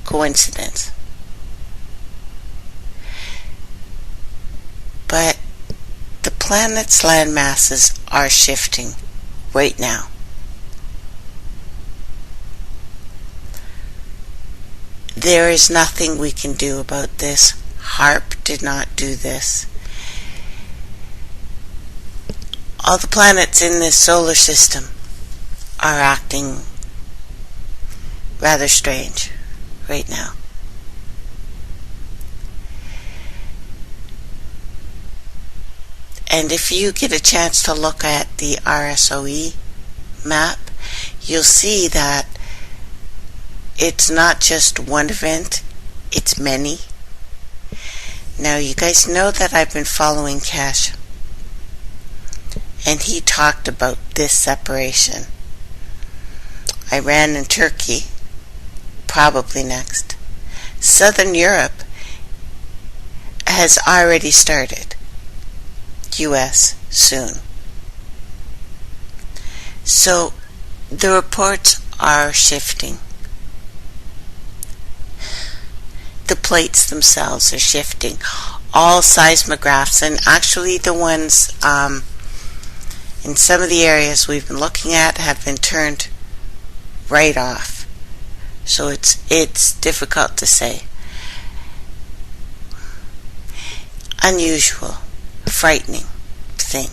coincidence. But the planet's land masses are shifting right now. There is nothing we can do about this. HAARP did not do this. All the planets in this solar system are acting rather strange right now. And if you get a chance to look at the RSOE map, you'll see that it's not just one event, it's many. Now you guys know that I've been following Cash, and he talked about this separation. Iran and Turkey, probably next. Southern Europe has already started. US soon. So the reports are shifting. The plates themselves are shifting. All seismographs, and actually the ones in some of the areas we've been looking at have been turned right off. So it's difficult to say. Unusual, frightening thing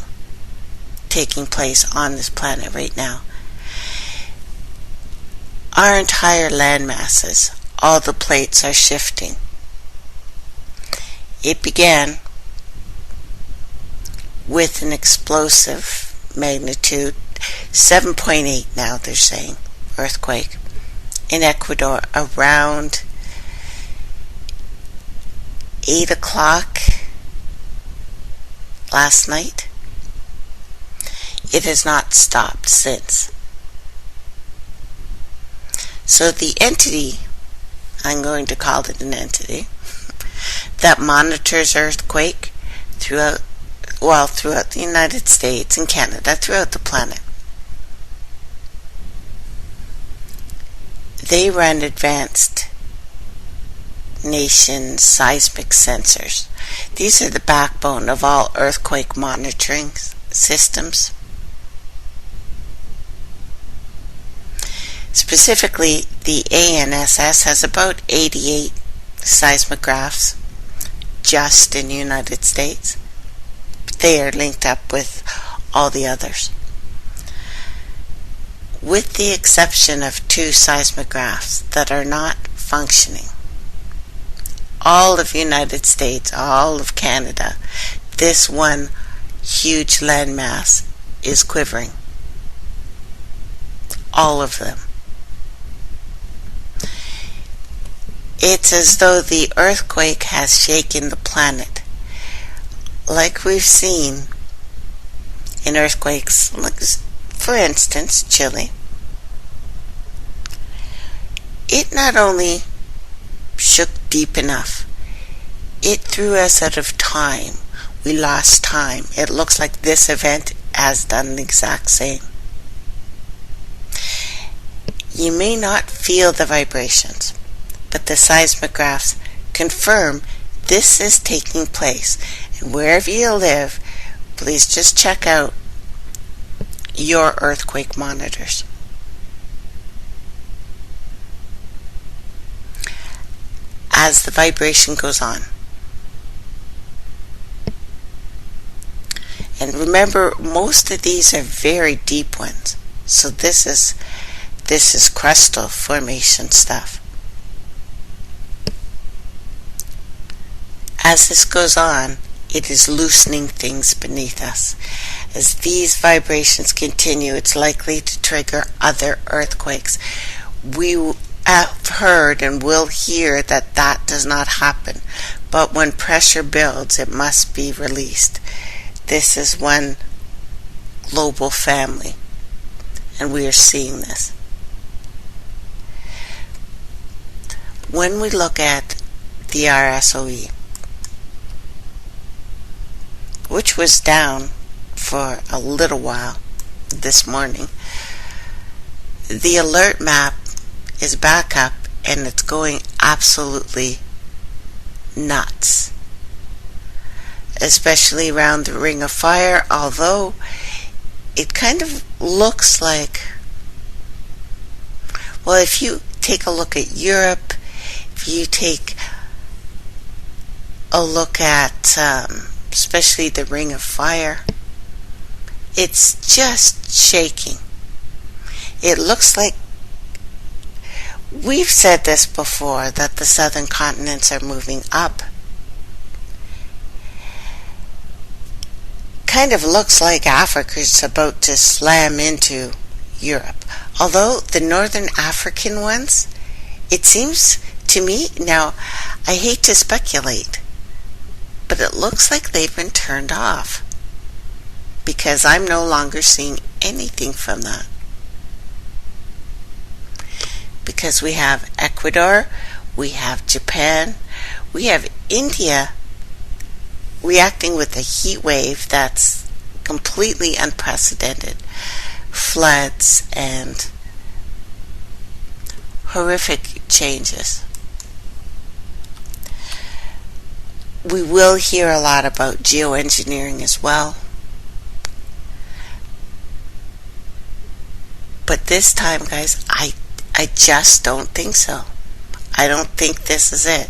taking place on this planet right now. Our entire land masses, all the plates are shifting. It began with an explosive magnitude 7.8 now they're saying earthquake in Ecuador around 8 o'clock last night. It has not stopped since. So the entity, I'm going to call it an entity, that monitors earthquake throughout the United States and Canada, throughout the planet, they run advanced nation seismic sensors. These are the backbone of all earthquake monitoring systems. Specifically, the ANSS has about 88 seismographs just in the United States. They are linked up with all the others. With the exception of 2 seismographs that are not functioning, all of the United States, all of Canada, this one huge landmass is quivering. All of them. It's as though the earthquake has shaken the planet, like we've seen in earthquakes, like for instance, Chile. It not only shook deep enough, it threw us out of time. We lost time. It looks like this event has done the exact same. You may not feel the vibrations, but the seismographs confirm this is taking place. And wherever you live, please just check out your earthquake monitors. As the vibration goes on. And remember, most of these are very deep ones. So this is crustal formation stuff. As this goes on, it is loosening things beneath us. As these vibrations continue, it's likely to trigger other earthquakes. We have heard and will hear that that does not happen. But when pressure builds, it must be released. This is one global family, and we are seeing this. When we look at the RSOE, which was down for a little while this morning, the alert map is back up and it's going absolutely nuts, especially around the Ring of Fire, although it kind of looks like, well, if you take a look at Europe, if you take a look at especially the Ring of Fire, it's just shaking. It looks like, we've said this before, that the southern continents are moving up. Kind of looks like Africa's about to slam into Europe. Although the northern African ones, it seems to me, now I hate to speculate, but it looks like they've been turned off, because I'm no longer seeing anything from that. Because we have Ecuador, we have Japan, we have India reacting with a heat wave that's completely unprecedented. Floods and horrific changes. We will hear a lot about geoengineering as well. But this time, guys, I just don't think so. I don't think this is it.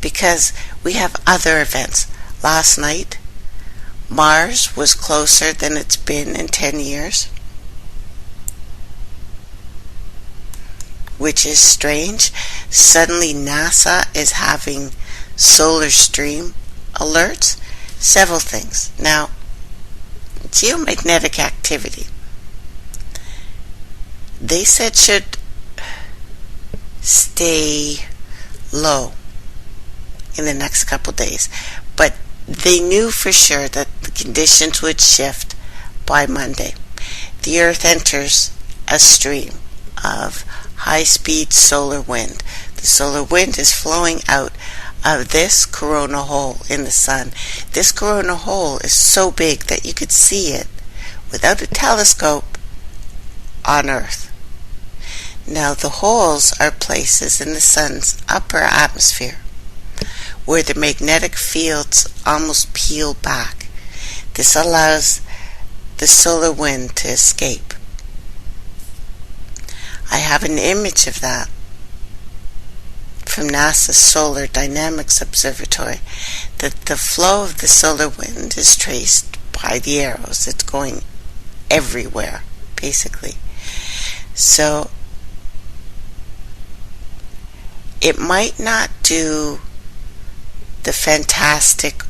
Because we have other events. Last night, Mars was closer than it's been in 10 years. Which is strange. Suddenly NASA is having solar stream alerts. Several things. Now, geomagnetic activity, they said should stay low in the next couple days, but they knew for sure that the conditions would shift by Monday. The Earth enters a stream of high-speed solar wind. The solar wind is flowing out of this corona hole in the sun. This corona hole is so big that you could see it without a telescope on Earth. Now, the holes are places in the sun's upper atmosphere where the magnetic fields almost peel back. This allows the solar wind to escape. I have an image of that from NASA's Solar Dynamics Observatory, that the flow of the solar wind is traced by the arrows. It's going everywhere, basically. So it might not do the fantastic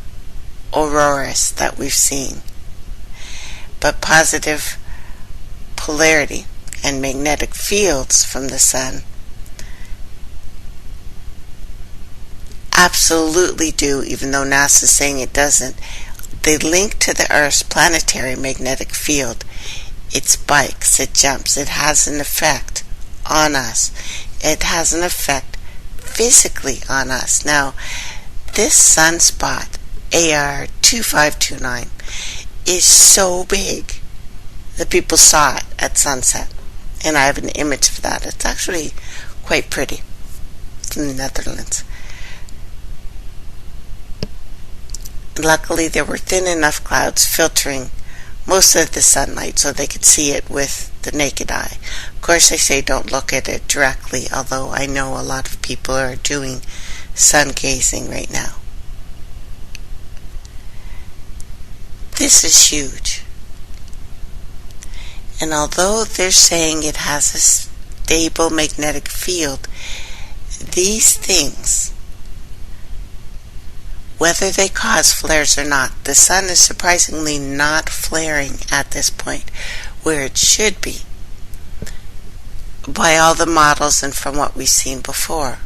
auroras that we've seen, but positive polarity and magnetic fields from the sun absolutely do, even though NASA's saying it doesn't. They link to the Earth's planetary magnetic field. It spikes, it jumps, it has an effect on us. It has an effect physically on us. Now, this sunspot, AR 2529, is so big that people saw it at sunset. And I have an image of that. It's actually quite pretty. It's in the Netherlands. Luckily, there were thin enough clouds filtering most of the sunlight so they could see it with the naked eye. Of course, they say don't look at it directly, although I know a lot of people are doing sun gazing right now. This is huge. And although they're saying it has a stable magnetic field, these things, whether they cause flares or not, the sun is surprisingly not flaring at this point, where it should be, by all the models and from what we've seen before.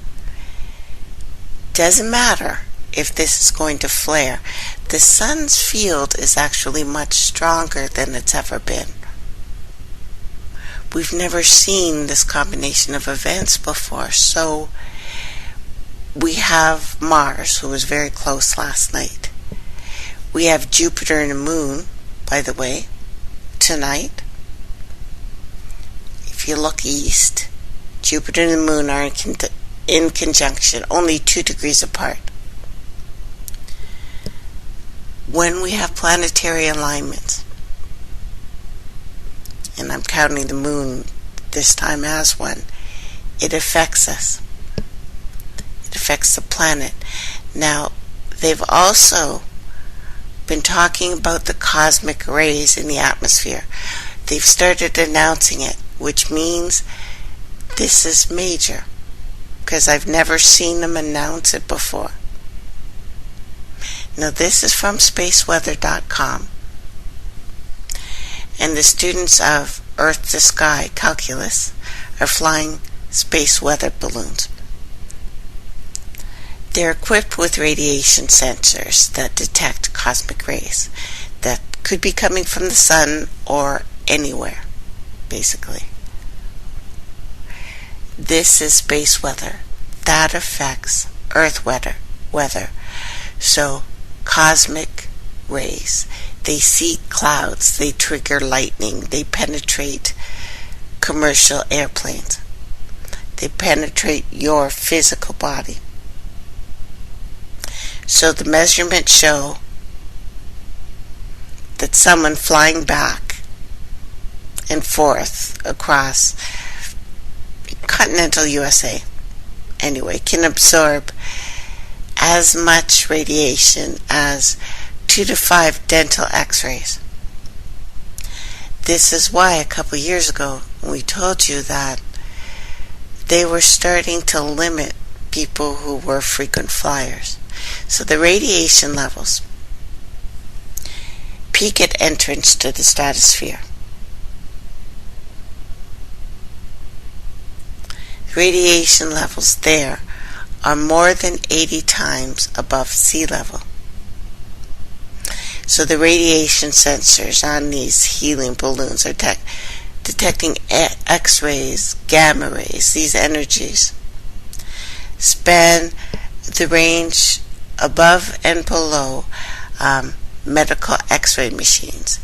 Doesn't matter if this is going to flare. The sun's field is actually much stronger than it's ever been. We've never seen this combination of events before, so we have Mars, who was very close last night. We have Jupiter and the Moon, by the way, tonight. If you look east, Jupiter and the Moon are in in conjunction, only 2 degrees apart. When we have planetary alignments, and I'm counting the moon this time as one, it affects us. It affects the planet. Now, they've also been talking about the cosmic rays in the atmosphere. They've started announcing it, which means this is major, because I've never seen them announce it before. Now, this is from spaceweather.com, and the students of Earth to Sky Calculus are flying space weather balloons. They're equipped with radiation sensors that detect cosmic rays that could be coming from the sun or anywhere, basically. This is space weather. That affects Earth weather. So, cosmic rays. They see clouds, they trigger lightning, they penetrate commercial airplanes. They penetrate your physical body. So the measurements show that someone flying back and forth across continental USA, anyway, can absorb as much radiation as 2 to 5 dental x-rays. This is why a couple years ago we told you that they were starting to limit people who were frequent flyers. So the radiation levels peak at entrance to the stratosphere. Radiation levels there are more than 80 times above sea level. So the radiation sensors on these helium balloons are detecting X-rays, gamma rays, these energies span the range above and below medical X-ray machines,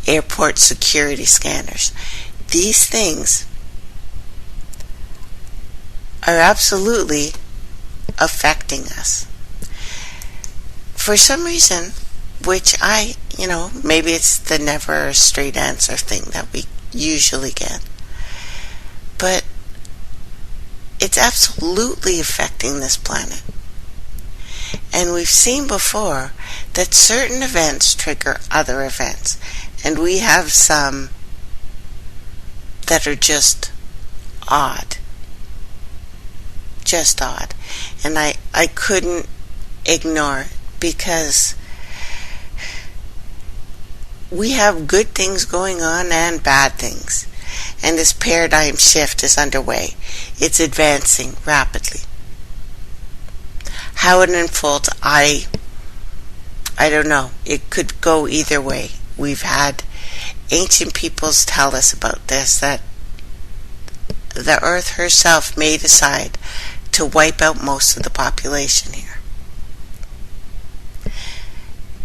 airport security scanners. These things are absolutely affecting us. For some reason, which maybe it's the never straight answer thing that we usually get, but it's absolutely affecting this planet. And we've seen before that certain events trigger other events, and we have some that are just odd. And I couldn't ignore it, because we have good things going on and bad things, and this paradigm shift is underway. It's advancing rapidly. How it unfolds, I don't know. It could go either way. We've had ancient peoples tell us about this, that the Earth herself may decide to wipe out most of the population here.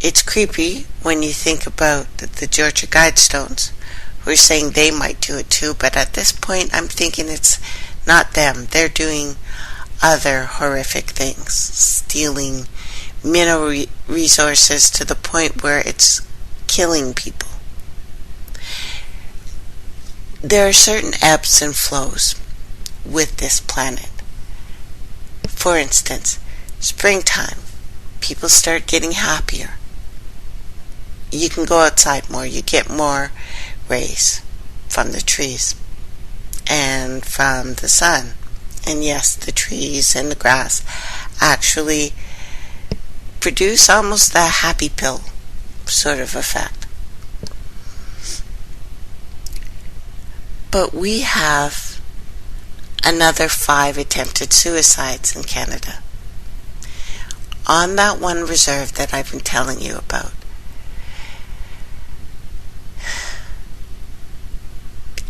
It's creepy when you think about the Georgia Guidestones, who are saying they might do it too, but at this point I'm thinking it's not them. They're doing other horrific things, stealing mineral resources to the point where it's killing people. There are certain ebbs and flows with this planet. For instance, springtime, people start getting happier. You can go outside more, you get more rays from the trees and from the sun. And yes, the trees and the grass actually produce almost a happy pill sort of effect. But we have another 5 attempted suicides in Canada on that one reserve that I've been telling you about.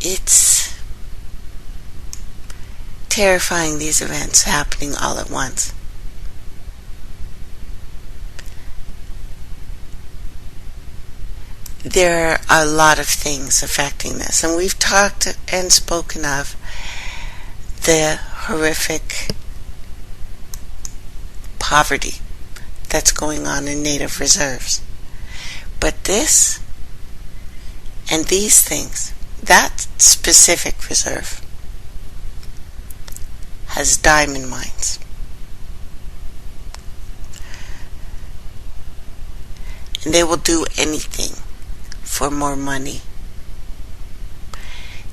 It's terrifying, these events happening all at once. There are a lot of things affecting this, and we've talked and spoken of the horrific poverty that's going on in native reserves. But this and these things, that specific reserve has diamond mines. And they will do anything for more money.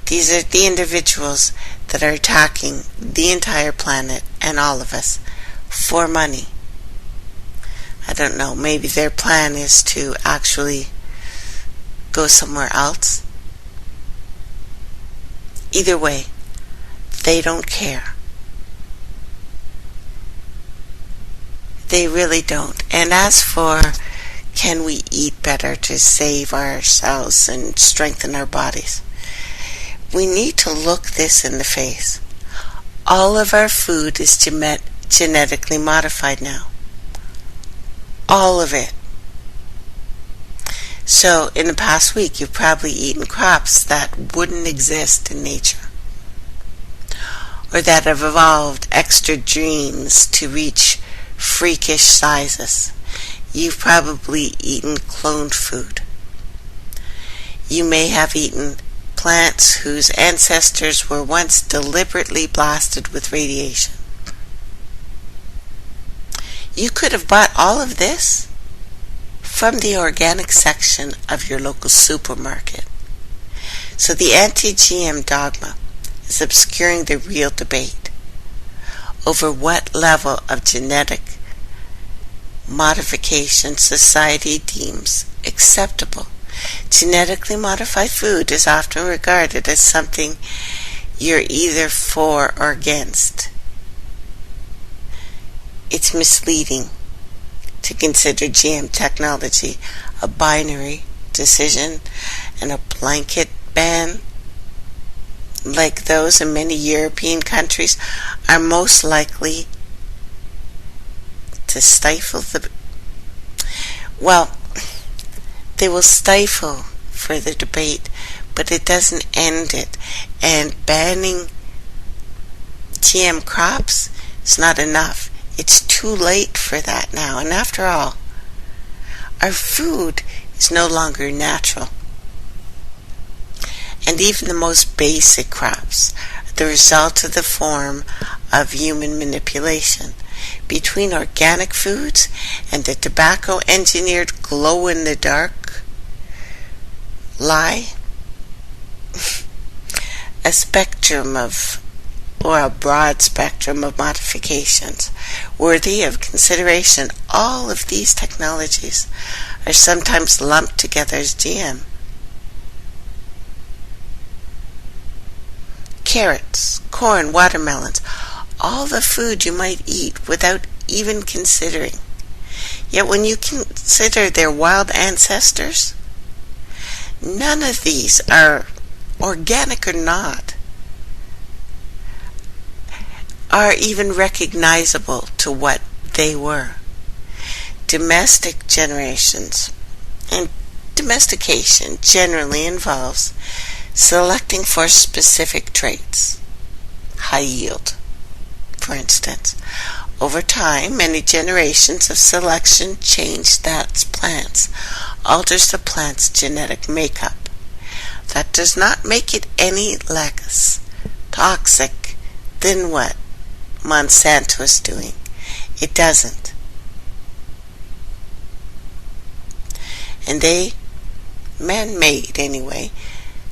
These are the individuals that are attacking the entire planet and all of us for money. I don't know, maybe their plan is to actually go somewhere else. Either way, they don't care. They really don't. And as for can we eat better to save ourselves and strengthen our bodies, we need to look this in the face. All of our food is genetically modified now. All of it. So in the past week, you've probably eaten crops that wouldn't exist in nature, or that have evolved extra genes to reach freakish sizes. You've probably eaten cloned food. You may have eaten plants whose ancestors were once deliberately blasted with radiation. You could have bought all of this from the organic section of your local supermarket. So the anti-GM dogma is obscuring the real debate over what level of genetic modification society deems acceptable. Genetically modified food is often regarded as something you're either for or against. It's misleading to consider GM technology a binary decision, and a blanket ban like those in many European countries are most likely to stifle they will stifle further debate, but it doesn't end it. And banning GM crops is not enough. It's too late for that now. And after all, our food is no longer natural. And even the most basic crops are the result of the form of human manipulation. Between organic foods and the tobacco-engineered glow-in-the-dark lie, a broad spectrum of modifications worthy of consideration. All of these technologies are sometimes lumped together as GM. Carrots, corn, watermelons, all the food you might eat without even considering. Yet when you consider their wild ancestors, none of these are, organic or not, are even recognizable to what they were. Domestic generations and domestication generally involves selecting for specific traits. High yield, for instance. Over time, many generations of selection change that plants, alters the plant's genetic makeup. That does not make it any less toxic than what Monsanto is doing. It doesn't. And man-made anyway,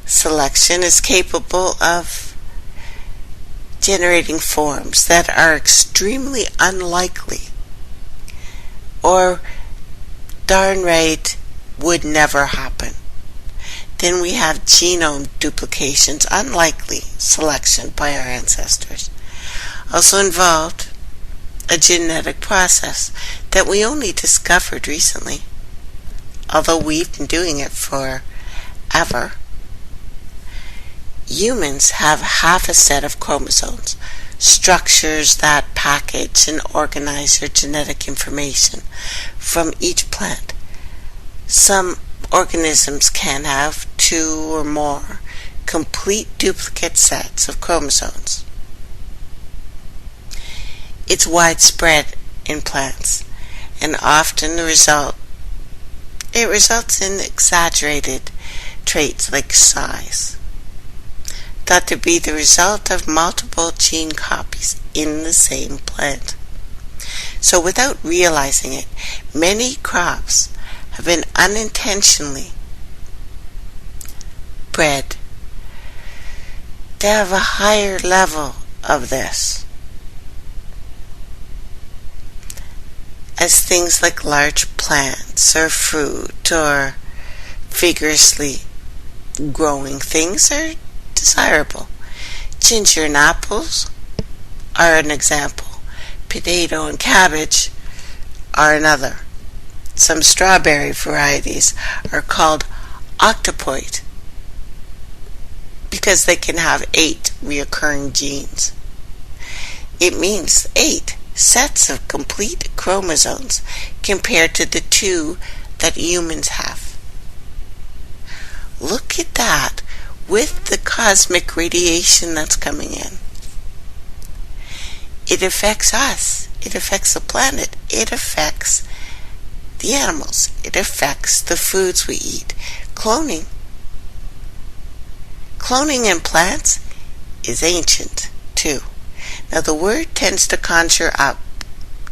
selection is capable of generating forms that are extremely unlikely or darn right would never happen. Then we have genome duplications, unlikely selection by our ancestors. Also involved a genetic process that we only discovered recently, although we've been doing it forever. Humans have half a set of chromosomes, structures that package and organize your genetic information from each plant. Some organisms can have 2 or more complete duplicate sets of chromosomes. It's widespread in plants, and often it results in exaggerated traits like size, thought to be the result of multiple gene copies in the same plant. So without realizing it, many crops have been unintentionally bred to have a higher level of this, as things like large plants or fruit or vigorously growing things are desirable. Ginger and apples are an example. Potato and cabbage are another. Some strawberry varieties are called octopoid because they can have 8 reoccurring genes. It means 8 sets of complete chromosomes compared to the 2 that humans have. Look at that with the cosmic radiation that's coming in. It affects us. It affects the planet. It affects the animals. It affects the foods we eat. Cloning in plants is ancient too. Now the word tends to conjure up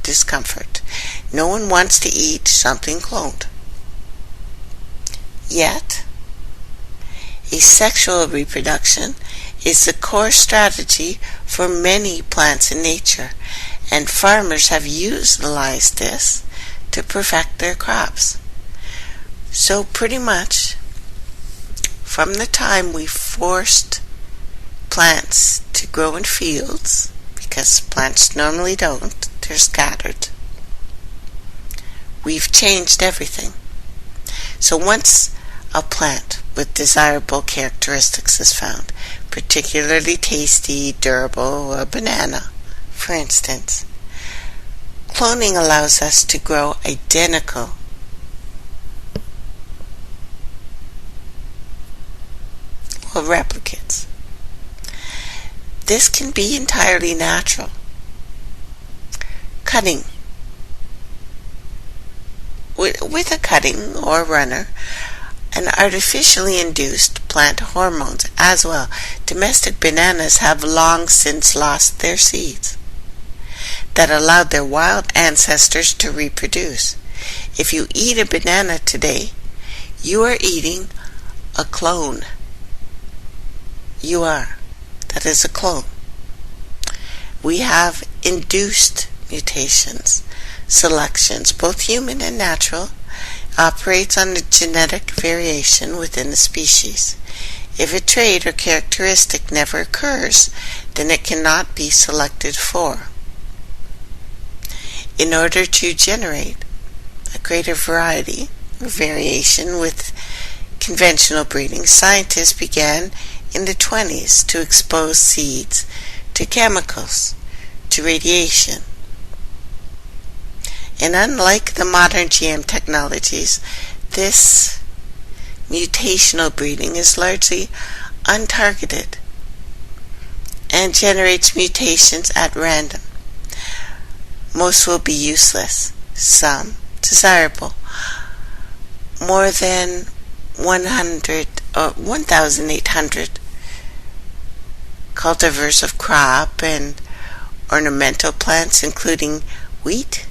discomfort. No one wants to eat something cloned. Yet, asexual reproduction is the core strategy for many plants in nature, and farmers have utilized this to perfect their crops. So pretty much, from the time we forced plants to grow in fields, because plants normally don't, they're scattered, we've changed everything. So once a plant with desirable characteristics is found, particularly tasty, durable, a banana, for instance, cloning allows us to grow identical replicates. This can be entirely natural. Cutting. With a cutting or runner, and artificially induced plant hormones as well. Domestic bananas have long since lost their seeds that allowed their wild ancestors to reproduce. If you eat a banana today, you are eating a clone. You are. That is a clone. We have induced mutations, selections, both human and natural, operates on the genetic variation within the species. If a trait or characteristic never occurs, then it cannot be selected for. In order to generate a greater variety or variation with conventional breeding, scientists began in the 1920s to expose seeds to chemicals, to radiation. And unlike the modern GM technologies, this mutational breeding is largely untargeted and generates mutations at random. Most will be useless, some desirable. More than 1,800 cultivars of crop and ornamental plants, including wheat,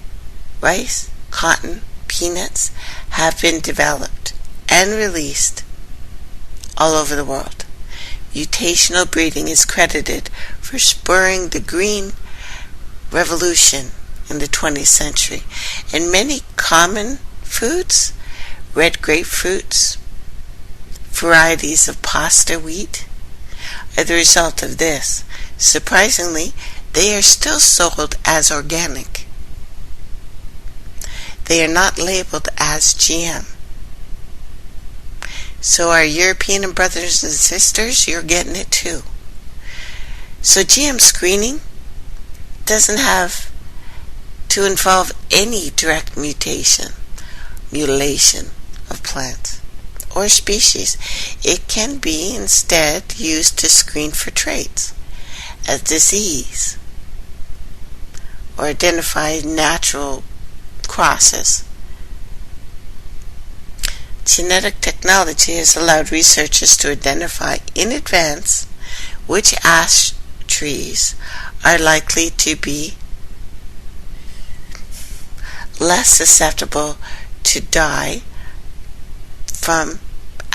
rice, cotton, peanuts, have been developed and released all over the world. Mutational breeding is credited for spurring the green revolution in the 20th century, and many common foods, red grapefruits, varieties of pasta wheat, are the result of this. Surprisingly, they are still sold as organic. They are not labeled as GM. So our European brothers and sisters, you're getting it too. So GM screening doesn't have to involve any direct mutilation of plants or species. It can be instead used to screen for traits as disease or identify natural crosses. Genetic technology has allowed researchers to identify in advance which ash trees are likely to be less susceptible to die from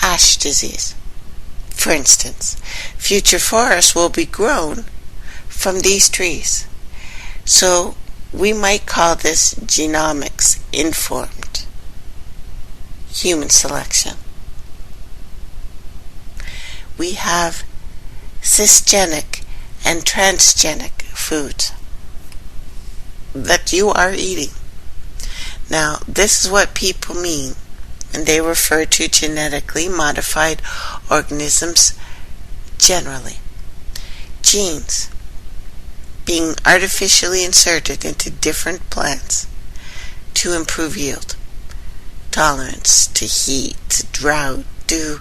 ash disease. For instance, future forests will be grown from these trees. So we might call this genomics informed human selection. We have cisgenic and transgenic foods that you are eating. Now, this is what people mean when they refer to genetically modified organisms generally. Genes being artificially inserted into different plants to improve yield, tolerance to heat, to drought, to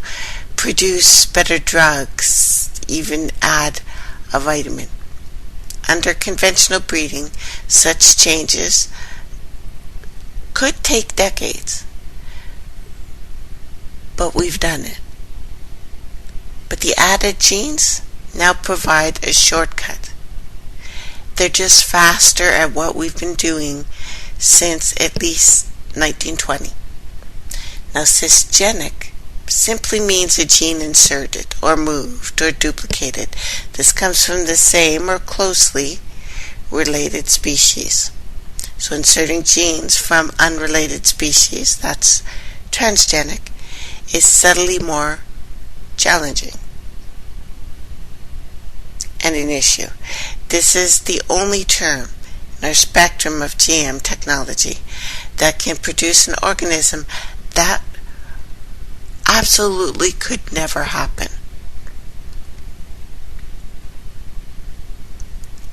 produce better drugs, even add a vitamin. Under conventional breeding, such changes could take decades, but we've done it. But the added genes now provide a shortcut. They're just faster at what we've been doing since at least 1920. Now, cisgenic simply means a gene inserted or moved or duplicated. This comes from the same or closely related species. So inserting genes from unrelated species, that's transgenic, is subtly more challenging and an issue. This is the only term in our spectrum of GM technology that can produce an organism that absolutely could never happen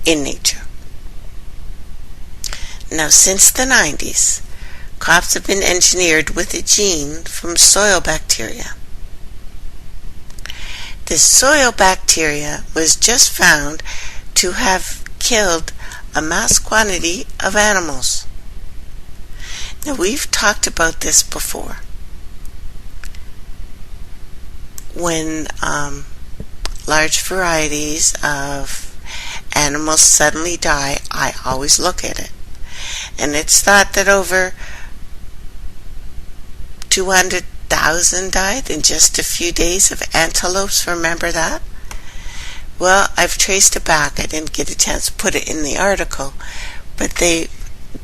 in nature. Now, since the 90s, crops have been engineered with a gene from soil bacteria. This soil bacteria was just found to have killed a mass quantity of animals. Now, we've talked about this before. When large varieties of animals suddenly die, I always look at it. And it's thought that over 200,000 died in just a few days of antelopes. Remember that? Well, I've traced it back. I didn't get a chance to put it in the article, but they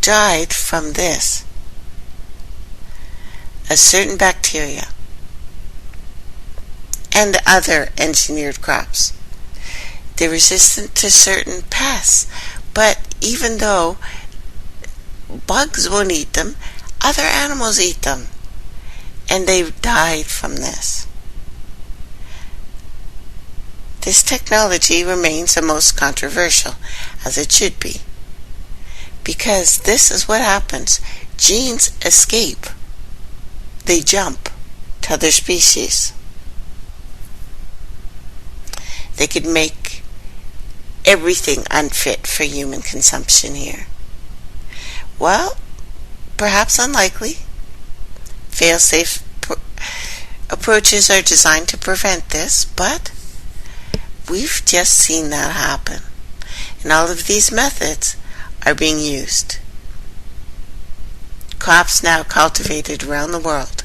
died from this. A certain bacteria and other engineered crops. They're resistant to certain pests, but even though bugs won't eat them, other animals eat them, and they've died from this. This technology remains the most controversial, as it should be, because this is what happens. Genes escape. They jump to other species. They could make everything unfit for human consumption here. Well, perhaps unlikely. Fail-safe approaches are designed to prevent this, but we've just seen that happen. And all of these methods are being used. Crops now cultivated around the world,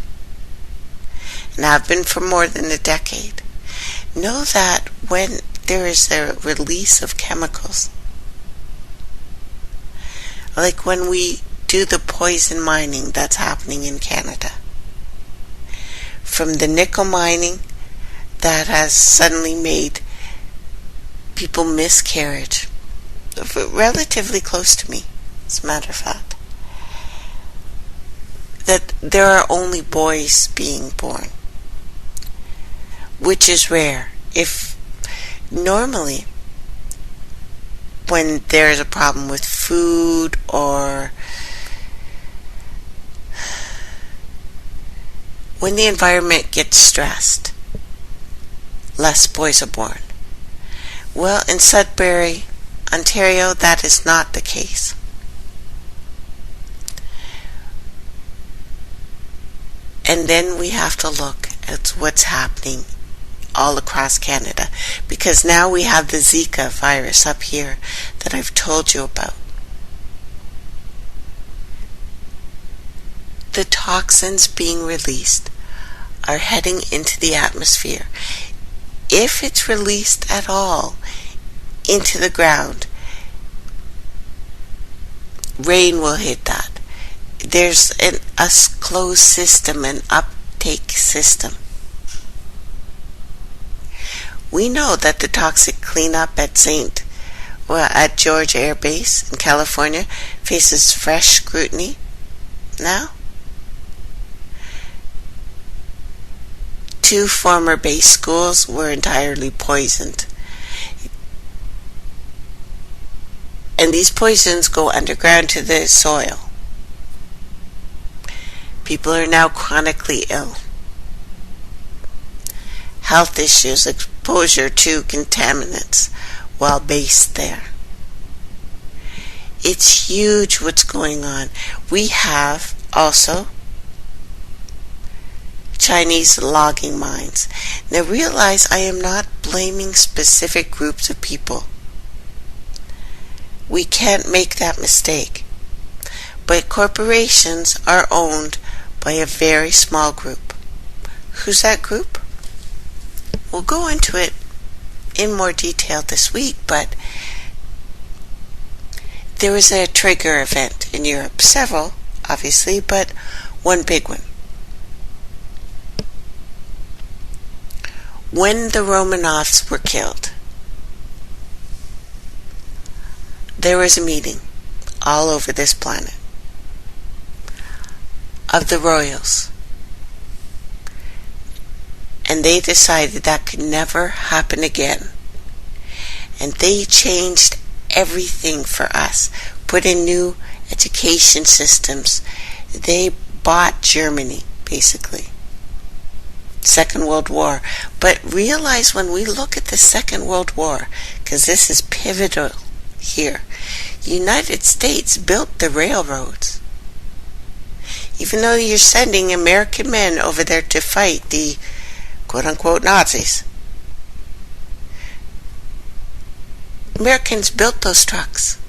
and have been for more than a decade, know that when there is a release of chemicals, like when we do the poison mining that's happening in Canada, from the nickel mining that has suddenly made people miscarriage, relatively close to me, as a matter of fact, that there are only boys being born, which is rare. If normally when there's a problem with food or when the environment gets stressed, less boys are born. Well, in Sudbury, Ontario, that is not the case. And then we have to look at what's happening all across Canada, because now we have the Zika virus up here that I've told you about. The toxins being released are heading into the atmosphere. If it's released at all into the ground, rain will hit that. There's a closed system, an uptake system. We know that the toxic cleanup at George Air Base in California faces fresh scrutiny now. 2 former base schools were entirely poisoned. And these poisons go underground to the soil. People are now chronically ill. Health issues, exposure to contaminants while based there. It's huge what's going on. We have also Chinese logging mines. Now realize I am not blaming specific groups of people. We can't make that mistake. But corporations are owned by a very small group. Who's that group? We'll go into it in more detail this week, but there was a trigger event in Europe. Several, obviously, but one big one. When the Romanovs were killed, there was a meeting all over this planet of the royals. And they decided that could never happen again. And they changed everything for us, put in new education systems. They bought Germany, basically. Second World War. But realize when we look at the Second World War, because this is pivotal here, the United States built the railroads. Even though you're sending American men over there to fight the quote-unquote Nazis, Americans built those trucks.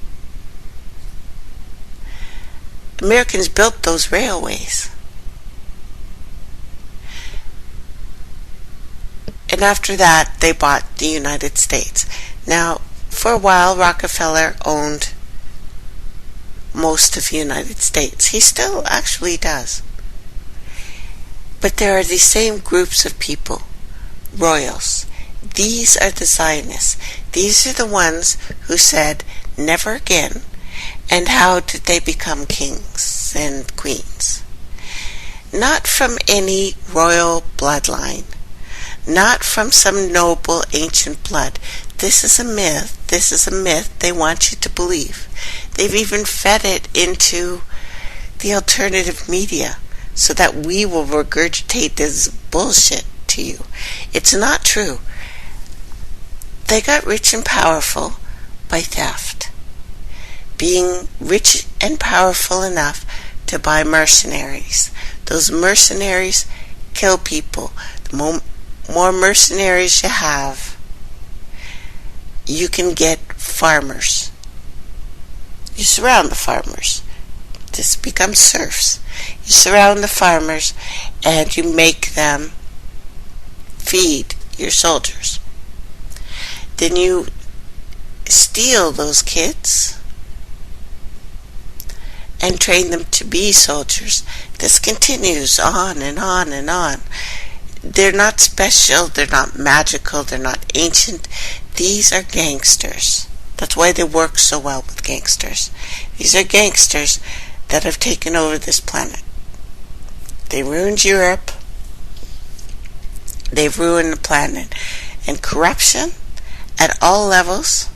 Americans built those railways. And after that, they bought the United States. Now, for a while, Rockefeller owned most of the United States. He still actually does. But there are these same groups of people, royals. These are the Zionists. These are the ones who said, never again. And how did they become kings and queens? Not from any royal bloodline. Not from some noble ancient blood. This is a myth. This is a myth they want you to believe. They've even fed it into the alternative media so that we will regurgitate this bullshit to you. It's not true. They got rich and powerful by theft. Being rich and powerful enough to buy mercenaries. Those mercenaries kill people. The more mercenaries you have, you can get farmers. You surround the farmers. This becomes serfs. You surround the farmers and you make them feed your soldiers. Then you steal those kids and train them to be soldiers. This continues on and on and on. They're not special, they're not magical, they're not ancient. These are gangsters. That's why they work so well with gangsters. These are gangsters that have taken over this planet. They ruined Europe. They've ruined the planet. And corruption at all levels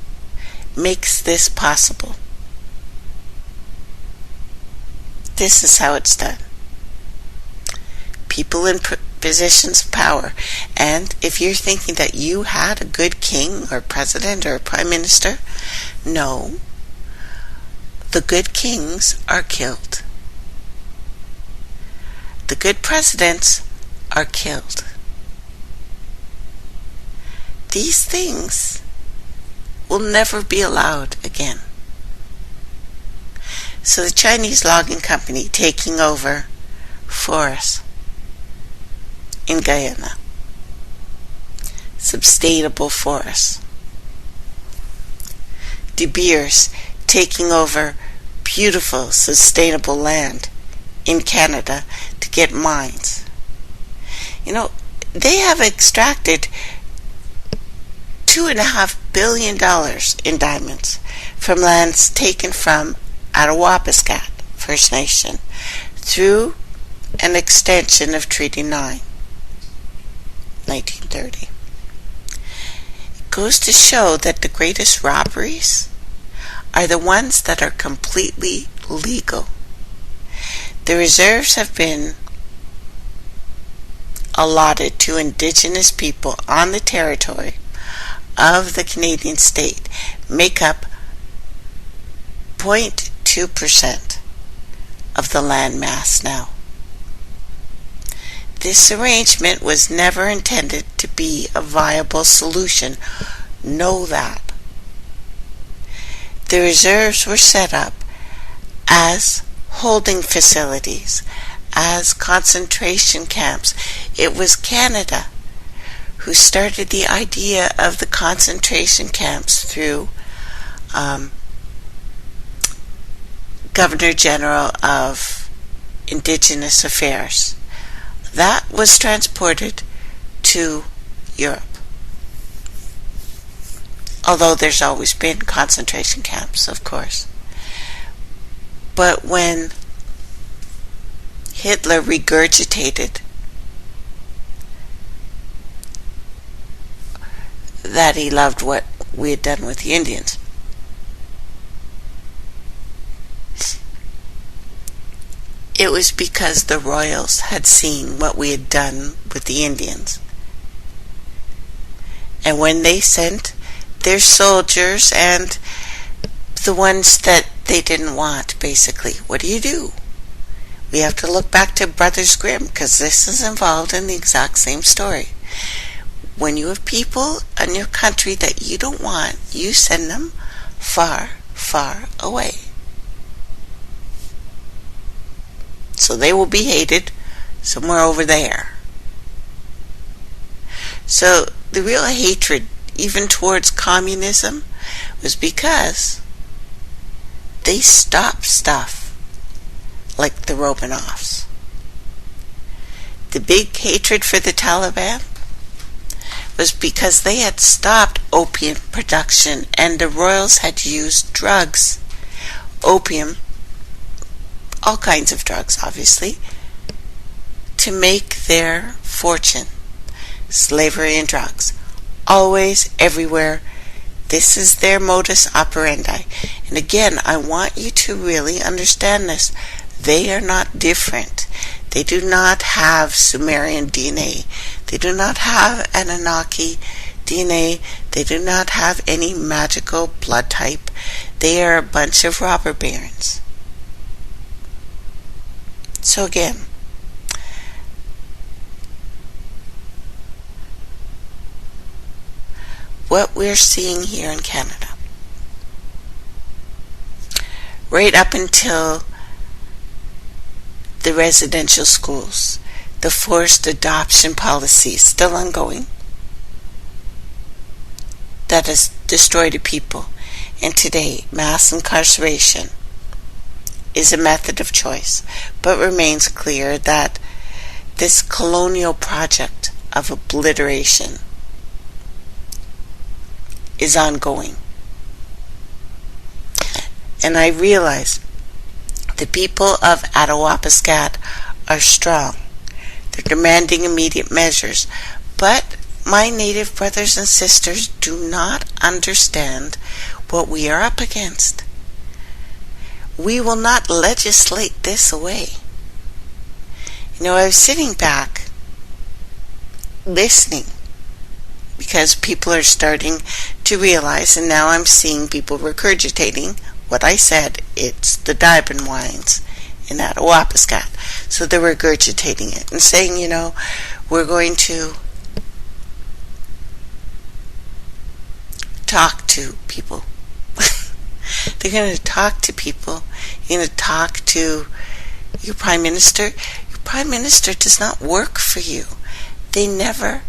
makes this possible. This is how it's done. People in positions of power. And if you're thinking that you had a good king or president or prime minister, no. The good kings are killed. the good presidents are killed. These things will never be allowed again. So the Chinese logging company taking over forests in Guyana, sustainable forests. De Beers taking over beautiful, sustainable land in Canada to get mines. They have extracted $2.5 billion in diamonds from lands taken from Attawapiskat First Nation through an extension of Treaty 9, 1930. It goes to show that the greatest robberies are the ones that are completely legal. The reserves have been allotted to Indigenous people on the territory of the Canadian state, make up 0.2% of the land mass now. This arrangement was never intended to be a viable solution. Know that. The reserves were set up as holding facilities, as concentration camps. It was Canada who started the idea of the concentration camps through Governor General of Indigenous Affairs. That was transported to Europe. Although there's always been concentration camps, of course. But when Hitler regurgitated that he loved what we had done with the Indians, it was because the royals had seen what we had done with the Indians. And when they sent their soldiers and the ones that they didn't want, basically, what do? We have to look back to Brothers Grimm, because this is involved in the exact same story. When you have people in your country that you don't want, you send them far, far away. So they will be hated somewhere over there. So the real hatred, even towards communism, was because they stopped stuff like the Romanovs. The big hatred for the Taliban was because they had stopped opium production, and the royals had used drugs, opium, all kinds of drugs, obviously, to make their fortune. Slavery and drugs. Always, everywhere. This is their modus operandi. And again, I want you to really understand this. They are not different. They do not have Sumerian DNA. They do not have Anunnaki DNA. They do not have any magical blood type. They are a bunch of robber barons. So again, what we're seeing here in Canada, right up until the residential schools, the forced adoption policy still ongoing, that has destroyed a people, and today mass incarceration is a method of choice, but remains clear that this colonial project of obliteration is ongoing. And I realize the people of Attawapiskat are strong. They're demanding immediate measures, but my Native brothers and sisters do not understand what we are up against. We will not legislate this away. I was sitting back, listening, because people are starting to realize, and now I'm seeing people regurgitating what I said. It's the diamond mines in Attawapiskat. So they're regurgitating it and saying, we're going to talk to people. They're going to talk to people. You're going to talk to your Prime Minister. Your Prime Minister does not work for you. They never,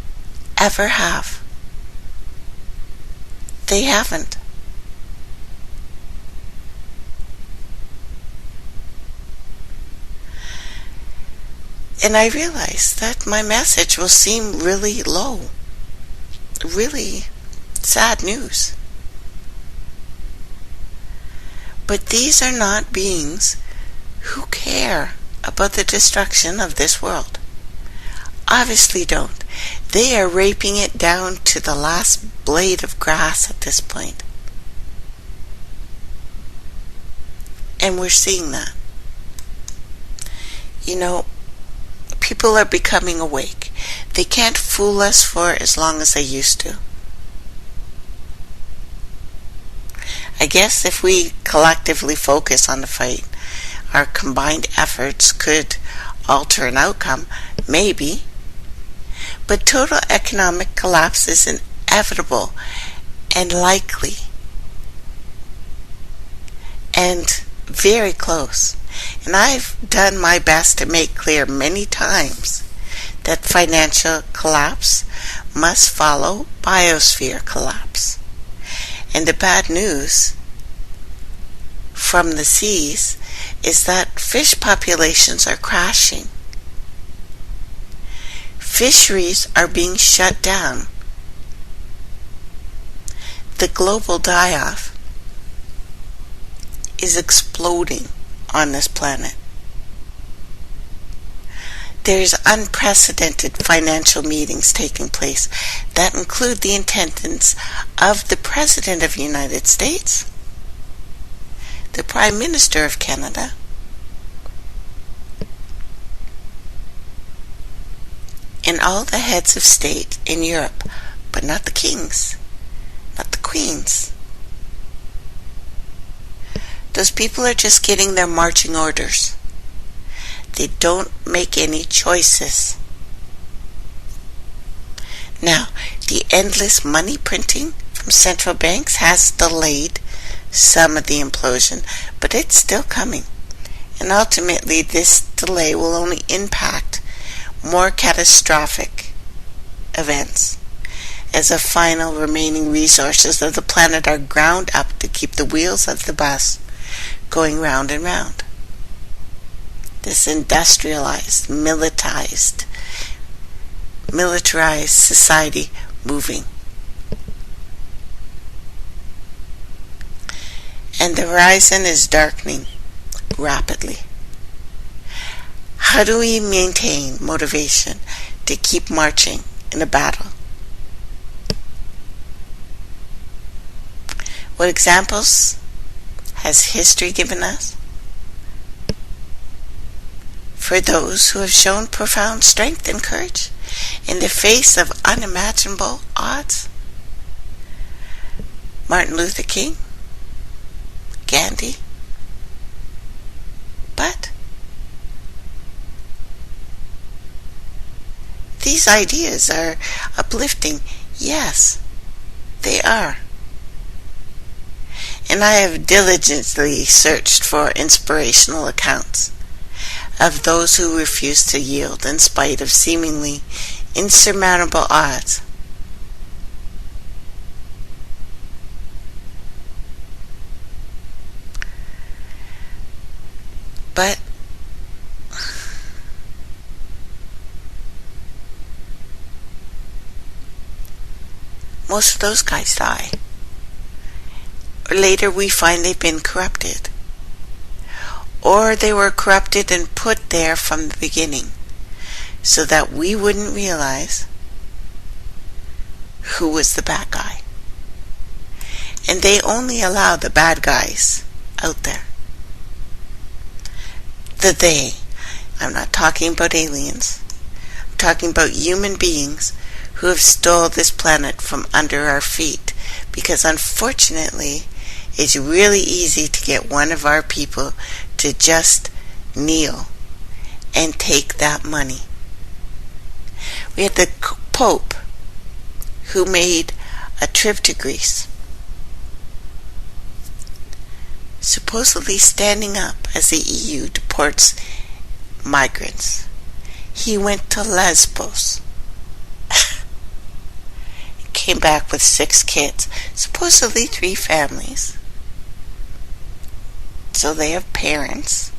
ever have. They haven't. And I realize that my message will seem really low, really sad news. But these are not beings who care about the destruction of this world. Obviously don't. They are raping it down to the last blade of grass at this point. And we're seeing that. People are becoming awake. They can't fool us for as long as they used to. I guess if we collectively focus on the fight, our combined efforts could alter an outcome, maybe. But total economic collapse is inevitable and likely. And very close. And I've done my best to make clear many times that financial collapse must follow biosphere collapse. And the bad news from the seas is that fish populations are crashing. Fisheries are being shut down. The global die-off is exploding on this planet. There's unprecedented financial meetings taking place that include the attendance of the President of the United States, the Prime Minister of Canada, and all the heads of state in Europe, but not the kings, not the queens. Those people are just getting their marching orders. They don't make any choices. Now, the endless money printing from central banks has delayed some of the implosion, but it's still coming. And ultimately, this delay will only impact more catastrophic events, as the final remaining resources of the planet are ground up to keep the wheels of the bus going round and round. This industrialized, militarized society moving. And the horizon is darkening rapidly. How do we maintain motivation to keep marching in a battle? What examples has history given us? For those who have shown profound strength and courage in the face of unimaginable odds? Martin Luther King, Gandhi. But these ideas are uplifting. Yes, they are. And I have diligently searched for inspirational accounts of those who refused to yield in spite of seemingly insurmountable odds. But most of those guys die. Or later we find they've been corrupted. Or they were corrupted and put there from the beginning, so that we wouldn't realize who was the bad guy. And they only allow the bad guys out there. The they. I'm not talking about aliens. I'm talking about human beings who have stole this planet from under our feet, because unfortunately it's really easy to get one of our people to just kneel and take that money. We had the Pope who made a trip to Greece, supposedly standing up as the EU deports migrants. He went to Lesbos. Came back with 6 kids, supposedly 3 families. So they have parents.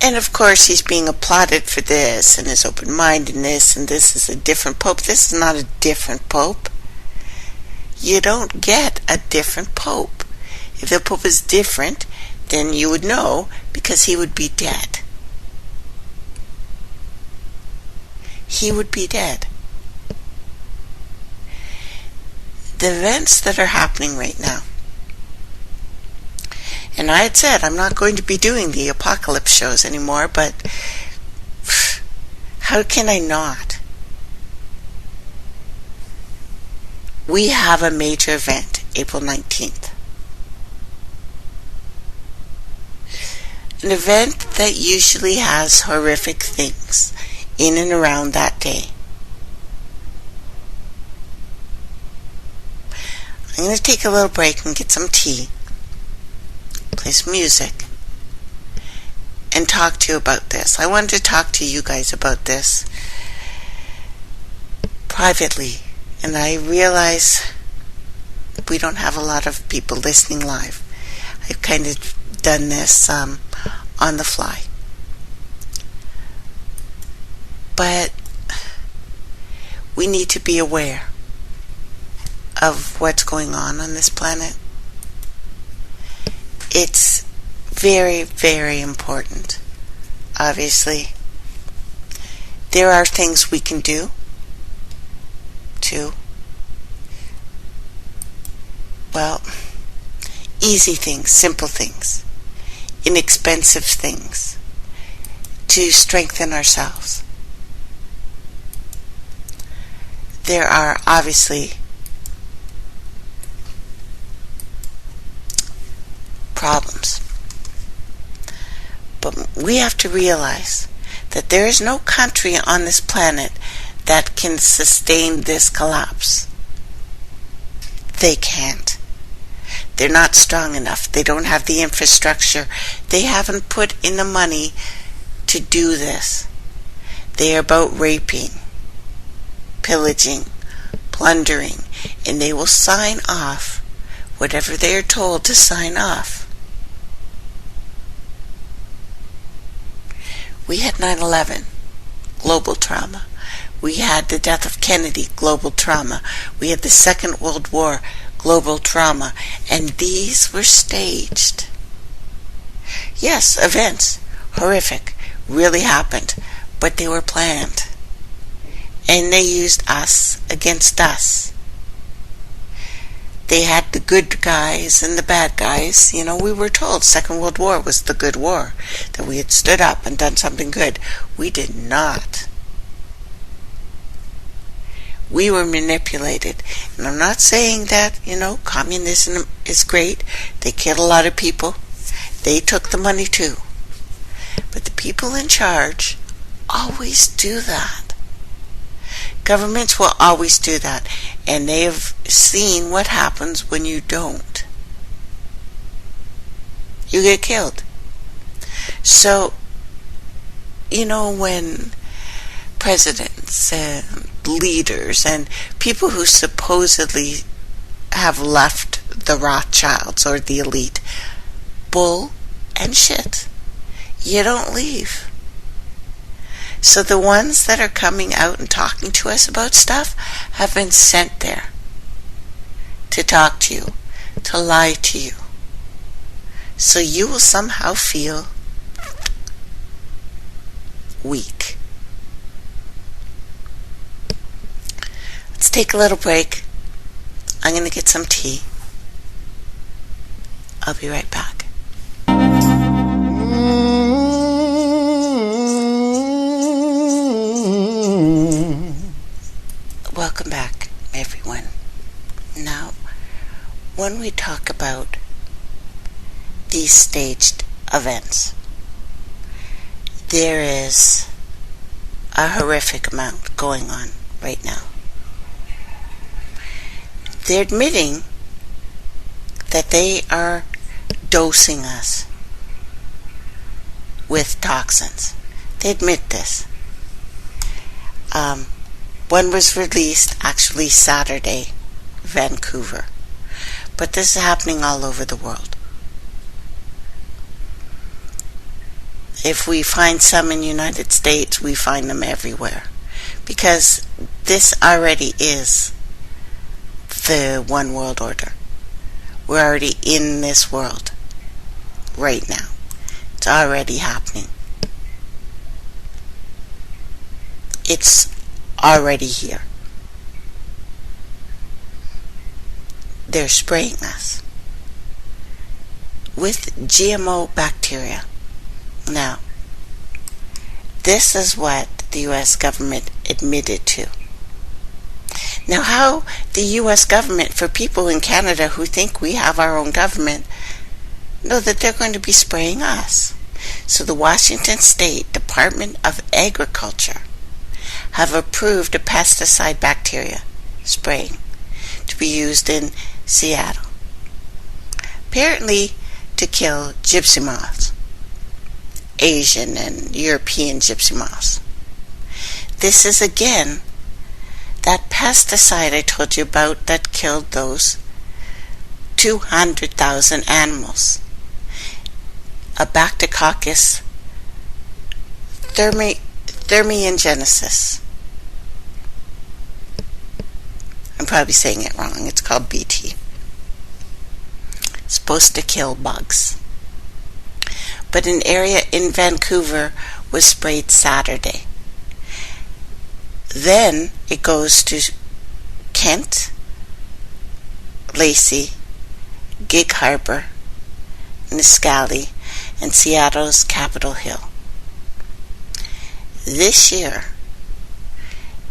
And of course he's being applauded for this and his open-mindedness, and this is a different pope. This is not a different pope. You don't get a different pope. If the pope is different, then you would know, because he would be dead. He would be dead. The events that are happening right now, and I had said I'm not going to be doing the apocalypse shows anymore, but how can I not? We have a major event, April 19th. An event that usually has horrific things in and around that day. I'm going to take a little break and get some tea, play some music, and talk to you about this. I wanted to talk to you guys about this privately, and I realize we don't have a lot of people listening live. I've kind of done this on the fly. But we need to be aware of what's going on this planet. It's very, very important. Obviously, there are things we can do too. Well, easy things, simple things, inexpensive things to strengthen ourselves. There are obviously problems, but we have to realize that there is no country on this planet that can sustain this collapse. They can't. They're not strong enough. They don't have the infrastructure. They haven't put in the money to do this. They are about raping, pillaging, plundering, and they will sign off whatever they are told to sign off. We had 9/11, global trauma. We had the death of Kennedy, global trauma. We had the Second World War, global trauma. And these were staged. Yes, events, horrific, really happened, but they were planned. And they used us against us. They had the good guys and the bad guys. You know, we were told Second World War was the good war, that we had stood up and done something good. We did not. We were manipulated. And I'm not saying that, communism is great. They killed a lot of people. They took the money too. But the people in charge always do that. Governments will always do that. And they have seen what happens when you don't. You get killed. So, when presidents and leaders and people who supposedly have left the Rothschilds or the elite, bull and shit, you don't leave. So the ones that are coming out and talking to us about stuff have been sent there to talk to you, to lie to you. So you will somehow feel weak. Let's take a little break. I'm going to get some tea. I'll be right back. Welcome back, everyone. Now, when we talk about these staged events. There is a horrific amount going on right now. They're admitting that they are dosing us with toxins. They admit this. One was released actually Saturday, Vancouver. But this is happening all over the world. If we find some in the United States, we find them everywhere. Because this already is the one world order. We're already in this world right now. It's already happening. It's already here. They're spraying us with GMO bacteria. Now, this is what the U.S. government admitted to. Now, how the U.S. government, for people in Canada who think we have our own government, know that they're going to be spraying us. So the Washington State Department of Agriculture have approved a pesticide bacteria spraying to be used in Seattle. Apparently to kill gypsy moths, Asian and European gypsy moths. This is again that pesticide I told you about that killed those 200,000 animals. A Bactococcus thermogenesis. I'm probably saying it wrong. It's called BT. It's supposed to kill bugs. But an area in Vancouver was sprayed Saturday. Then it goes to Kent, Lacey, Gig Harbor, Nisqually, and Seattle's Capitol Hill. This year,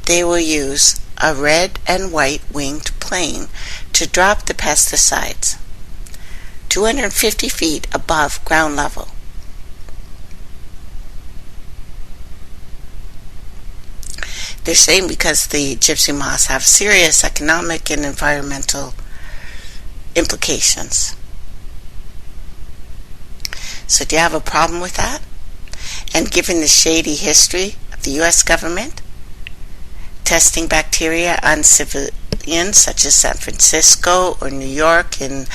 they will use a red and white winged plane to drop the pesticides 250 feet above ground level. They're saying because the gypsy moths have serious economic and environmental implications. So do you have a problem with that? And given the shady history of the U.S. government testing bacteria on civilians such as San Francisco or New York in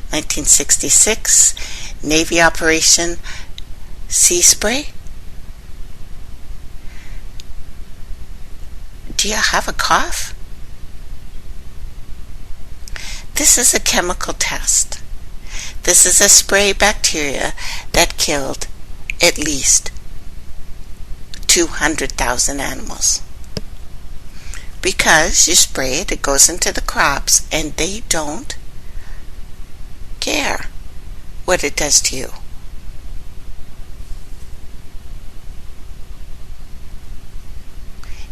1966, Navy Operation Sea Spray? Do you have a cough? This is a chemical test. This is a spray bacteria that killed at least 200,000 animals. Because you spray it, it goes into the crops, and they don't care what it does to you.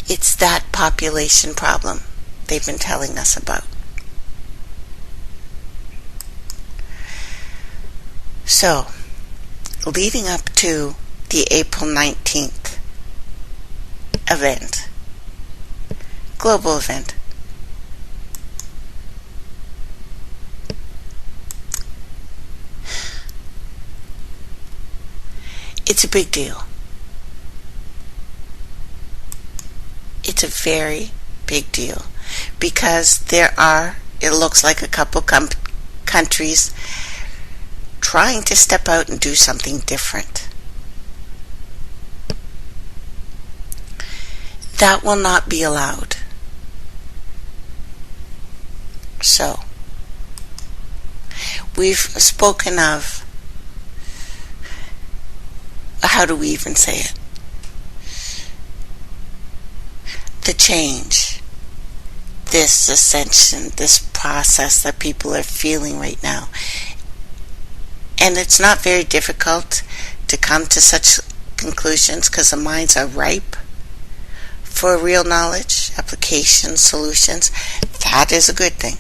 It's that population problem they've been telling us about. So, leading up to the April 19th event, global event, it's a big deal. It's a very big deal because there are, it looks like a couple countries trying to step out and do something different. That will not be allowed. So, we've spoken of, how do we even say it? The change, this ascension, this process that people are feeling right now. And it's not very difficult to come to such conclusions because the minds are ripe for real knowledge, application, solutions. That is a good thing.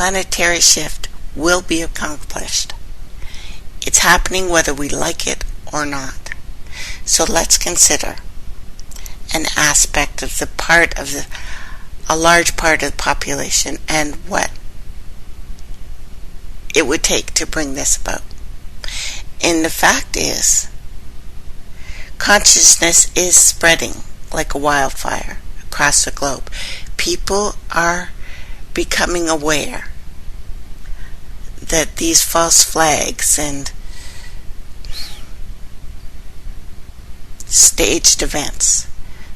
planetary shift will be accomplished. It's happening whether we like it or not. So let's consider an aspect of a large part of the population and what it would take to bring this about. And the fact is, consciousness is spreading like a wildfire across the globe. People are becoming aware that these false flags and staged events,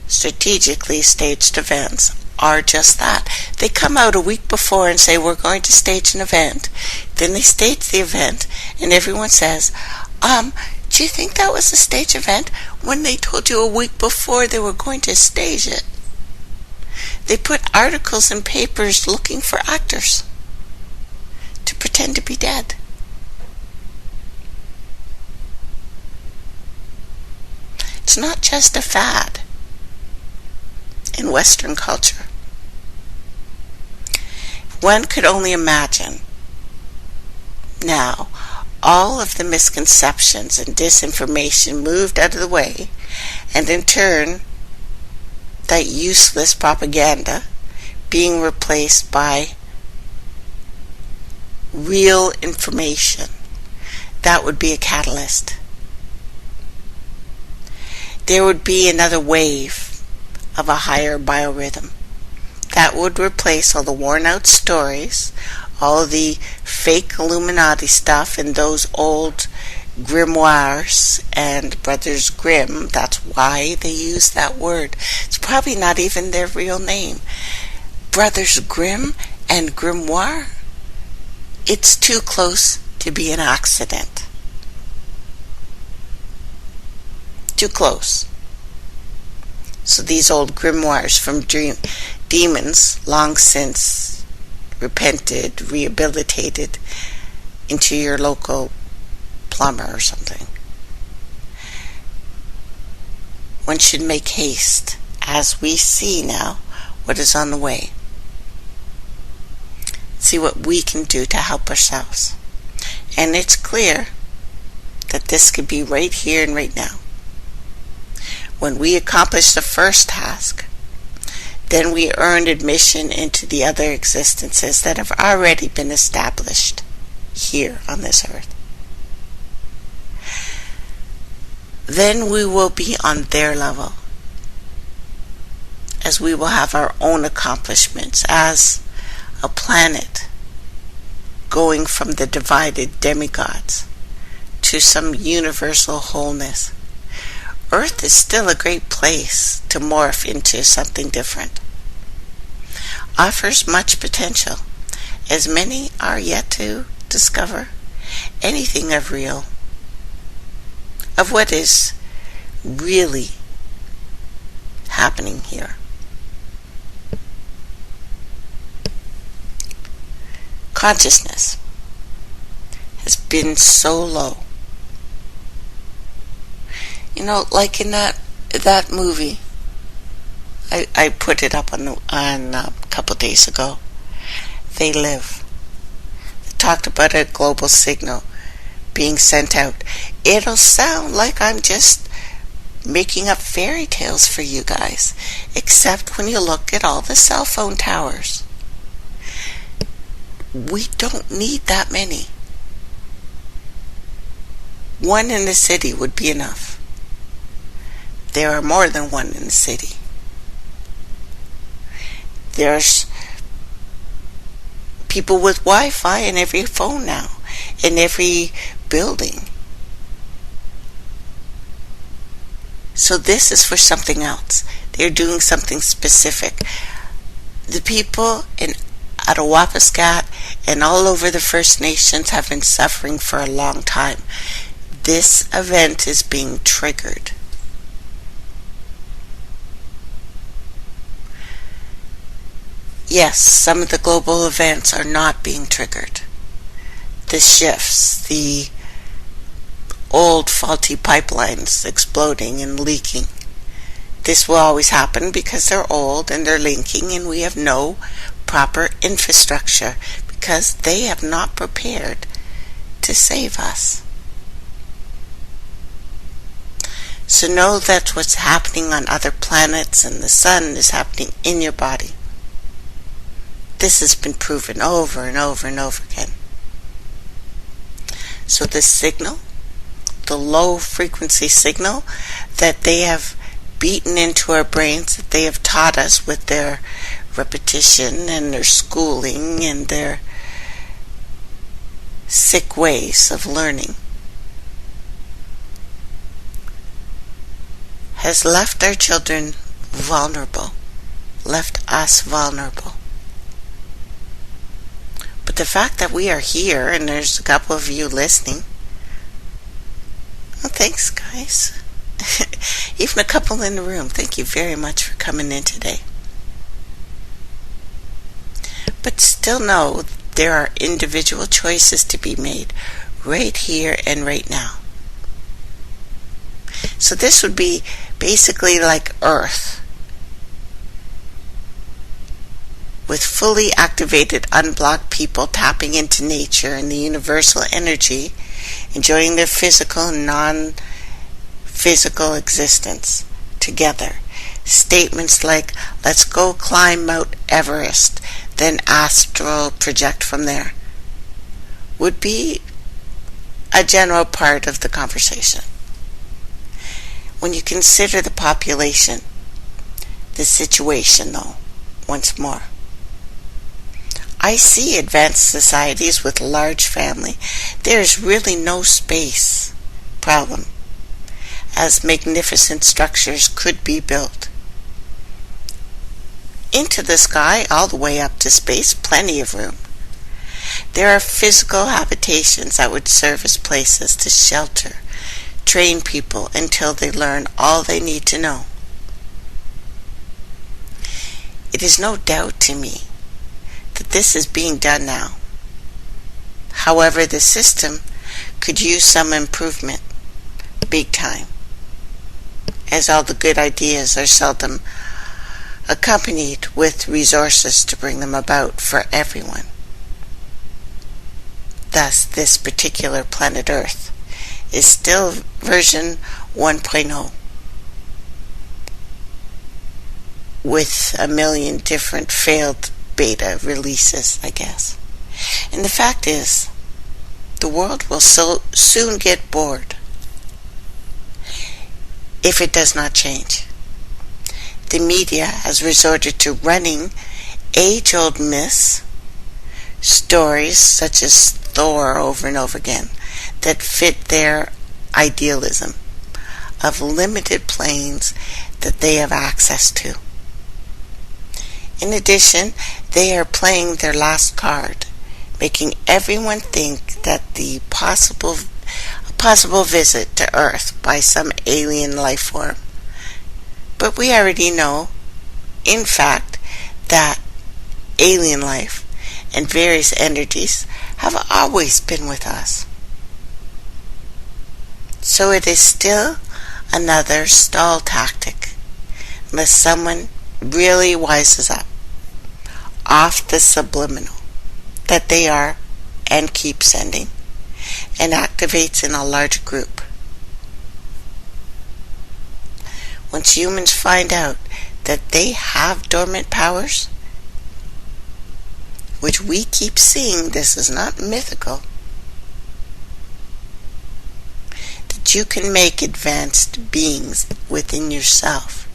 strategically staged events, are just that. They come out a week before and say, we're going to stage an event. Then they stage the event, and everyone says, do you think that was a stage event? When they told you a week before they were going to stage it. They put articles in papers looking for actors to pretend to be dead. It's not just a fad in Western culture. One could only imagine now all of the misconceptions and disinformation moved out of the way, and in turn that useless propaganda being replaced by real information. That would be a catalyst. There would be another wave of a higher biorhythm that would replace all the worn out stories, all the fake Illuminati stuff, and those old grimoires and Brothers Grimm. That's why they use that word. It's probably not even their real name. Brothers Grimm and grimoire? It's too close to be an accident. Too close. So these old grimoires from demons, long since repented, rehabilitated into your local plumber or something. One should make haste as we see now what is on the way. See what we can do to help ourselves. And it's clear that this could be right here and right now. When we accomplish the first task, then we earn admission into the other existences that have already been established here on this earth. Then we will be on their level, as we will have our own accomplishments as a planet going from the divided demigods to some universal wholeness. Earth is still a great place to morph into something different. Offers much potential, as many are yet to discover anything of real, of what is really happening here. Consciousness has been so low. You know, like in that movie, I put it up on a couple days ago. They Live. They talked about a global signal being sent out. It'll sound like I'm just making up fairy tales for you guys, except when you look at all the cell phone towers. We don't need that many. One in the city would be enough. There are more than one in the city. There's people with Wi-Fi in every phone now, in every building. So this is for something else. They're doing something specific. The people in Attawapiskat and all over the First Nations have been suffering for a long time. This event is being triggered. Yes, some of the global events are not being triggered. The shifts, the old faulty pipelines exploding and leaking. This will always happen because they're old and they're leaking and we have no proper infrastructure because they have not prepared to save us. So know that's what's happening on other planets, and the sun is happening in your body. This has been proven over and over and over again. So this signal, the low frequency signal that they have beaten into our brains, that they have taught us with their repetition and their schooling and their sick ways of learning, has left our children vulnerable, left us vulnerable. But the fact that we are here, and there's a couple of you listening, well, thanks guys. Even a couple in the room, thank you very much for coming in today. But still know there are individual choices to be made right here and right now. So this would be basically like Earth, with fully activated, unblocked people tapping into nature and the universal energy, enjoying their physical and non-physical existence together. Statements like, let's go climb Mount Everest, then astral project from there, would be a general part of the conversation. When you consider the population, the situation though, once more, I see advanced societies with large family. There's really no space problem, as magnificent structures could be built. Into the sky, all the way up to space, plenty of room. There are physical habitations that would serve as places to shelter, train people until they learn all they need to know. It is no doubt to me that this is being done now. However, the system could use some improvement, big time, as all the good ideas are seldom accompanied with resources to bring them about for everyone. Thus, this particular planet Earth is still version 1.0, with a million different failed beta releases, I guess. And the fact is, the world will so soon get bored if it does not change. The media has resorted to running age-old myths, stories such as Thor over and over again, that fit their idealism of limited planes that they have access to. In addition, they are playing their last card, making everyone think that the possible visit to Earth by some alien life form. But we already know, in fact, that alien life and various entities have always been with us. So it is still another stall tactic, unless someone really wises up off the subliminal that they are and keep sending, and activates in a large group. Once humans find out that they have dormant powers, which we keep seeing, this is not mythical, that you can make advanced beings within yourself,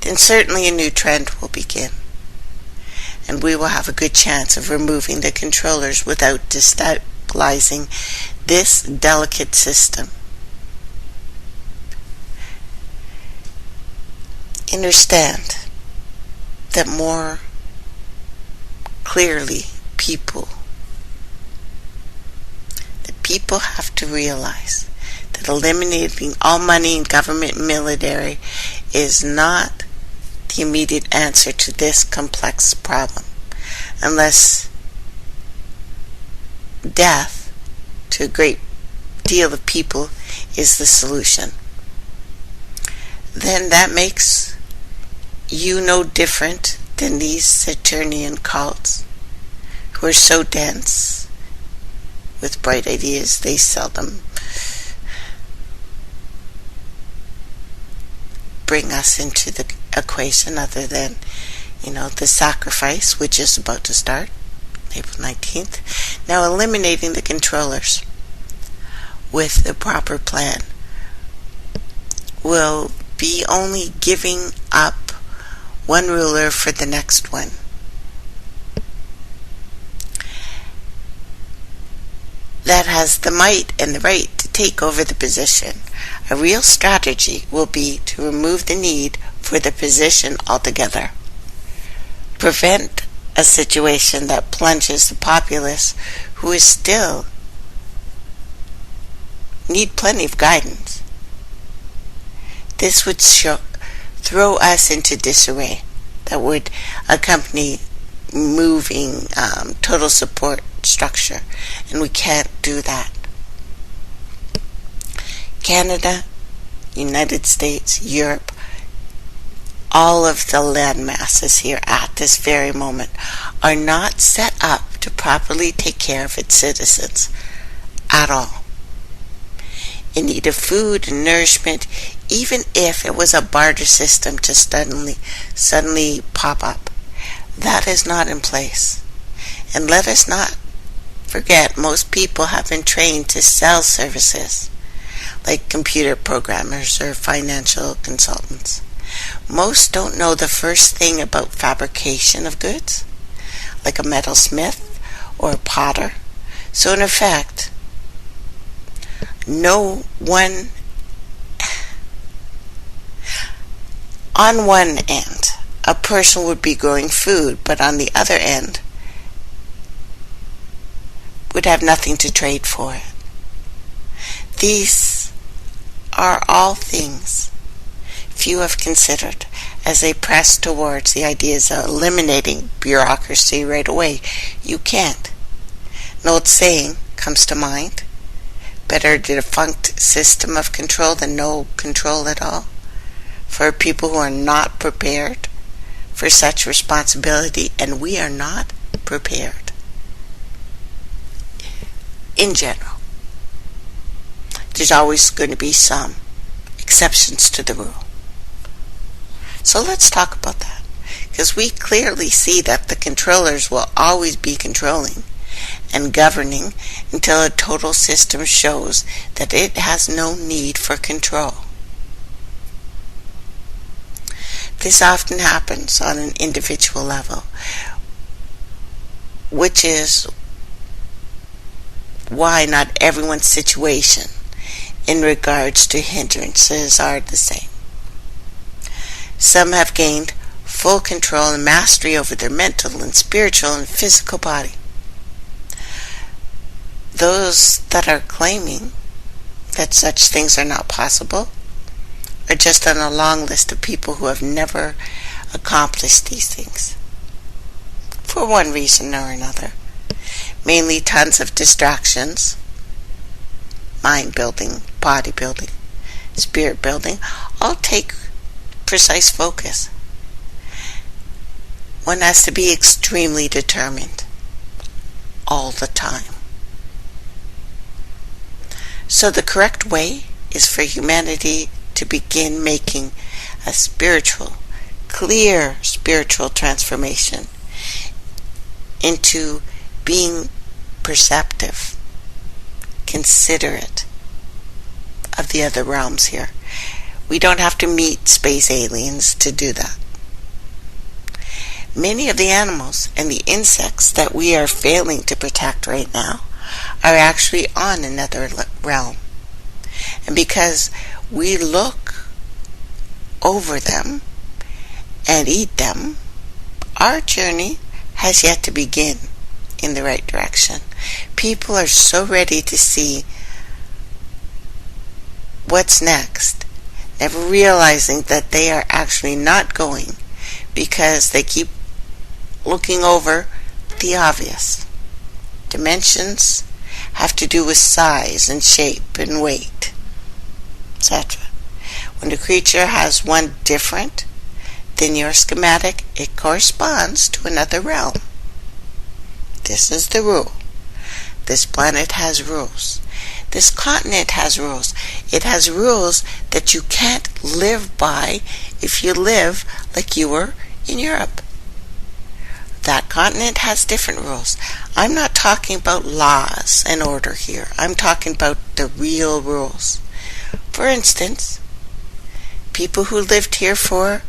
then certainly a new trend will begin, and we will have a good chance of removing the controllers without destabilizing this delicate system. Understand that more clearly people have to realize that eliminating all money in government and military is not the immediate answer to this complex problem, unless death to a great deal of people is the solution. Then that makes you no different than these Saturnian cults who are so dense with bright ideas they seldom bring us into the equation, other than, the sacrifice, which is about to start, April 19th. Now, eliminating the controllers with the proper plan will be only giving up one ruler for the next one. That has the might and the right to take over the position. A real strategy will be to remove the need for the position altogether. Prevent a situation that plunges the populace, who is still need plenty of guidance. This would throw us into disarray that would accompany moving total support structure, and we can't do that. Canada, United States, Europe, all of the land masses here at this very moment are not set up to properly take care of its citizens at all. In need of food and nourishment, even if it was a barter system to suddenly pop up. That is not in place. And let us not forget, most people have been trained to sell services, like computer programmers or financial consultants. Most don't know the first thing about fabrication of goods, like a metalsmith or a potter. So in effect, on one end, a person would be growing food, but on the other end, would have nothing to trade for it. These are all things few have considered as they press towards the ideas of eliminating bureaucracy right away. You can't. An old saying comes to mind: better a defunct system of control than no control at all. For people who are not prepared for such responsibility, and we are not prepared in general. There's always going to be some exceptions to the rule. So let's talk about that, because we clearly see that the controllers will always be controlling and governing until a total system shows that it has no need for control. This often happens on an individual level, which is why not everyone's situation in regards to hindrances are the same. Some have gained full control and mastery over their mental and spiritual and physical body. Those that are claiming that such things are not possible are just on a long list of people who have never accomplished these things, for one reason or another. Mainly tons of distractions, mind building, body building, spirit building, all take precise focus. One has to be extremely determined all the time. So the correct way is for humanity to begin making a clear spiritual transformation into being perceptive, considerate of the other realms here. We don't have to meet space aliens to do that. Many of the animals and the insects that we are failing to protect right now are actually on another realm. And because we look over them and eat them, our journey has yet to begin in the right direction. People are so ready to see what's next, never realizing that they are actually not going, because they keep looking over the obvious. Dimensions have to do with size and shape and weight, etc. When a creature has one different than your schematic, it corresponds to another realm. This is the rule. This planet has rules. This continent has rules. It has rules that you can't live by if you live like you were in Europe. That continent has different rules. I'm not talking about laws and order here. I'm talking about the real rules. For instance, people who lived here for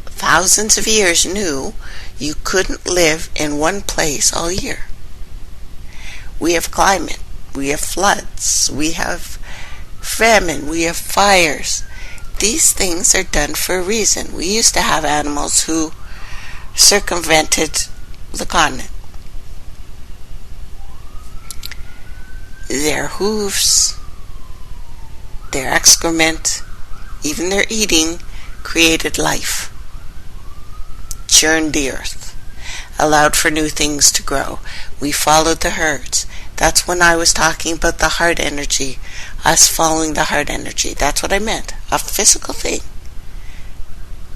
thousands of years knew you couldn't live in one place all year. We have climate, we have floods, we have famine, we have fires. These things are done for a reason. We used to have animals who circumvented the continent. Their hooves, their excrement, even their eating created life, churned the earth, allowed for new things to grow. We followed the herds. That's when I was talking about the heart energy, us following the heart energy. That's what I meant, a physical thing,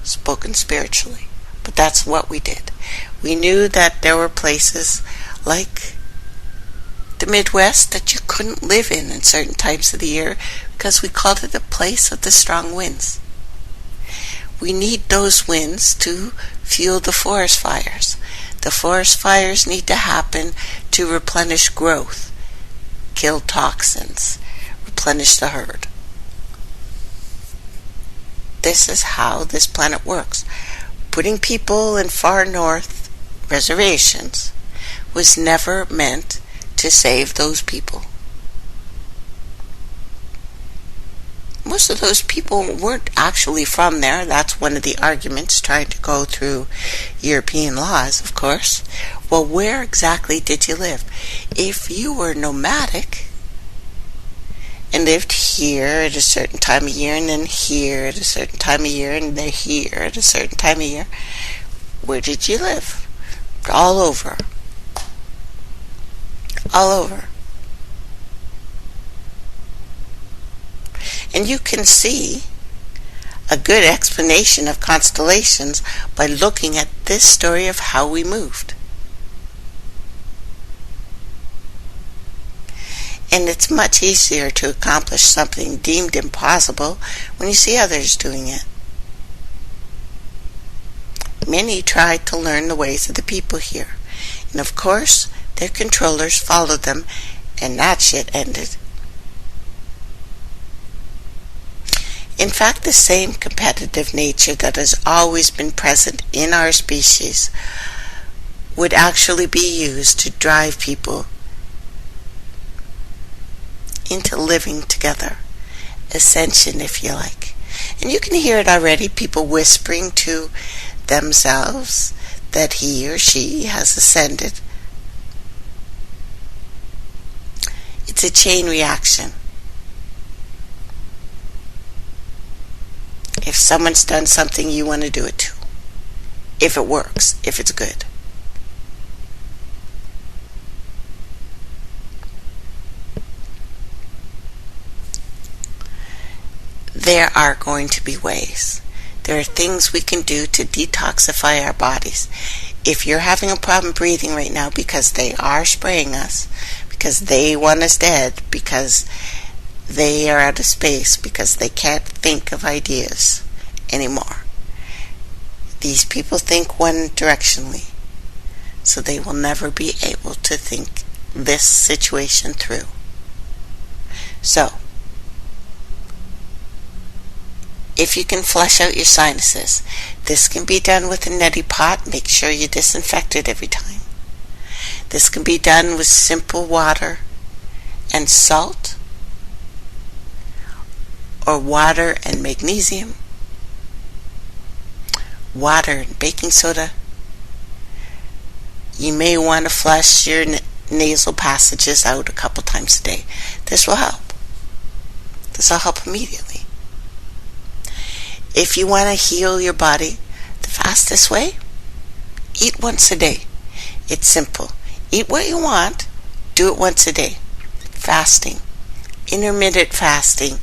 spoken spiritually. But that's what we did. We knew that there were places like the Midwest that you couldn't live in certain times of the year because we called it a place of the strong winds. We need those winds to fuel the forest fires. The forest fires need to happen to replenish growth, kill toxins, replenish the herd. This is how this planet works. Putting people in far north reservations was never meant to save those people. Most of those people weren't actually from there. That's one of the arguments trying to go through European laws, of course. Well, where exactly did you live? If you were nomadic and lived here at a certain time of year and then here at a certain time of year and then here at a certain time of year, where did you live? All over. All over. And you can see a good explanation of constellations by looking at this story of how we moved. And it's much easier to accomplish something deemed impossible when you see others doing it. Many tried to learn the ways of the people here. And of course, their controllers followed them, and that shit ended. In fact, the same competitive nature that has always been present in our species would actually be used to drive people into living together. Ascension, if you like. And you can hear it already, people whispering to themselves that he or she has ascended. It's a chain reaction. If someone's done something, you want to do it too. If it works, if it's good. There are going to be ways. There are things we can do to detoxify our bodies. If you're having a problem breathing right now because they are spraying us, because they want us dead, because they are out of space, because they can't think of ideas anymore. These people think one directionally, so they will never be able to think this situation through. So, if you can flush out your sinuses, this can be done with a neti pot. Make sure you disinfect it every time. This can be done with simple water and salt, or water and magnesium, water and baking soda. You may want to flush your nasal passages out a couple times a day. This will help. This will help immediately. If you want to heal your body the fastest way, eat once a day. It's simple. Eat what you want, do it once a day. Fasting, intermittent fasting,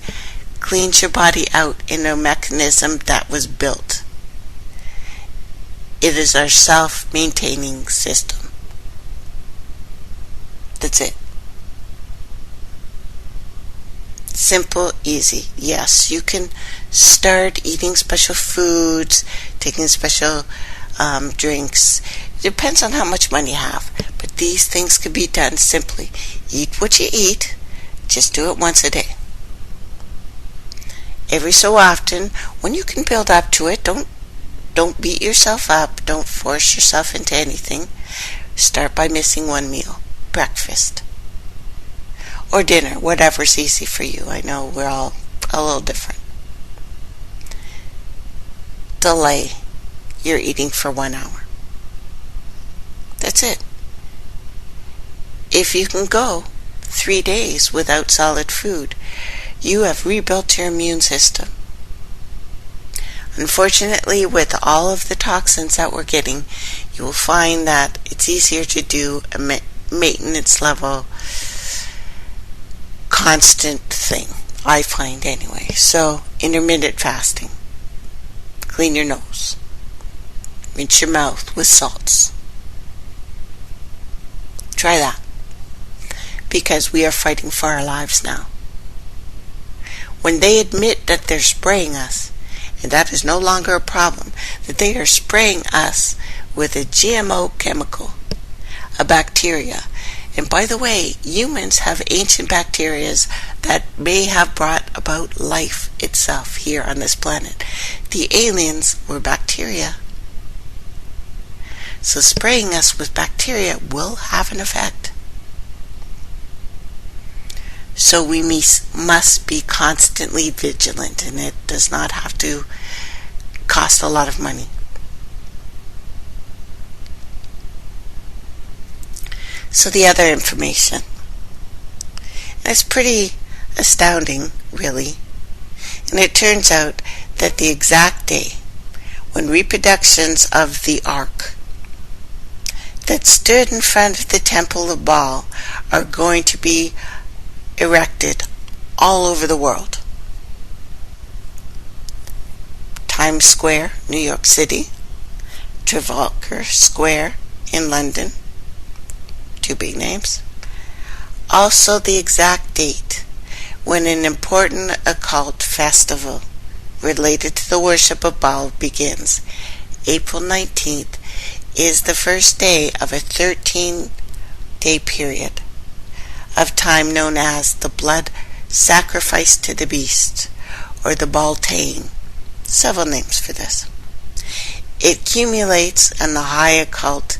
cleans your body out in a mechanism that was built. It is our self-maintaining system. That's it. Simple, easy. Yes, you can start eating special foods, taking special drinks. It depends on how much money you have. But these things can be done simply. Eat what you eat. Just do it once a day. Every so often, when you can build up to it, don't beat yourself up. Don't force yourself into anything. Start by missing one meal. Breakfast. Or dinner, whatever's easy for you. I know we're all a little different. Delay your eating for 1 hour. That's it. If you can go 3 days without solid food, you have rebuilt your immune system. Unfortunately, with all of the toxins that we're getting, you will find that it's easier to do a maintenance level constant thing, I find anyway. So, intermittent fasting. Clean your nose. Rinse your mouth with salts. Try that. Because we are fighting for our lives now. When they admit that they're spraying us, and that is no longer a problem, that they are spraying us with a GMO chemical, a bacteria. And by the way, humans have ancient bacteria that may have brought about life itself here on this planet. The aliens were bacteria. So spraying us with bacteria will have an effect. So we must be constantly vigilant, and it does not have to cost a lot of money. So the other information, it's pretty astounding, really. And it turns out that the exact day when reproductions of the ark that stood in front of the Temple of Baal are going to be erected all over the world. Times Square, New York City, Trafalgar Square in London, two big names. Also the exact date when an important occult festival related to the worship of Baal begins. April 19th is the first day of a 13-day period of time known as the blood sacrifice to the beast, or the Beltane. Several names for this. It accumulates on the high occult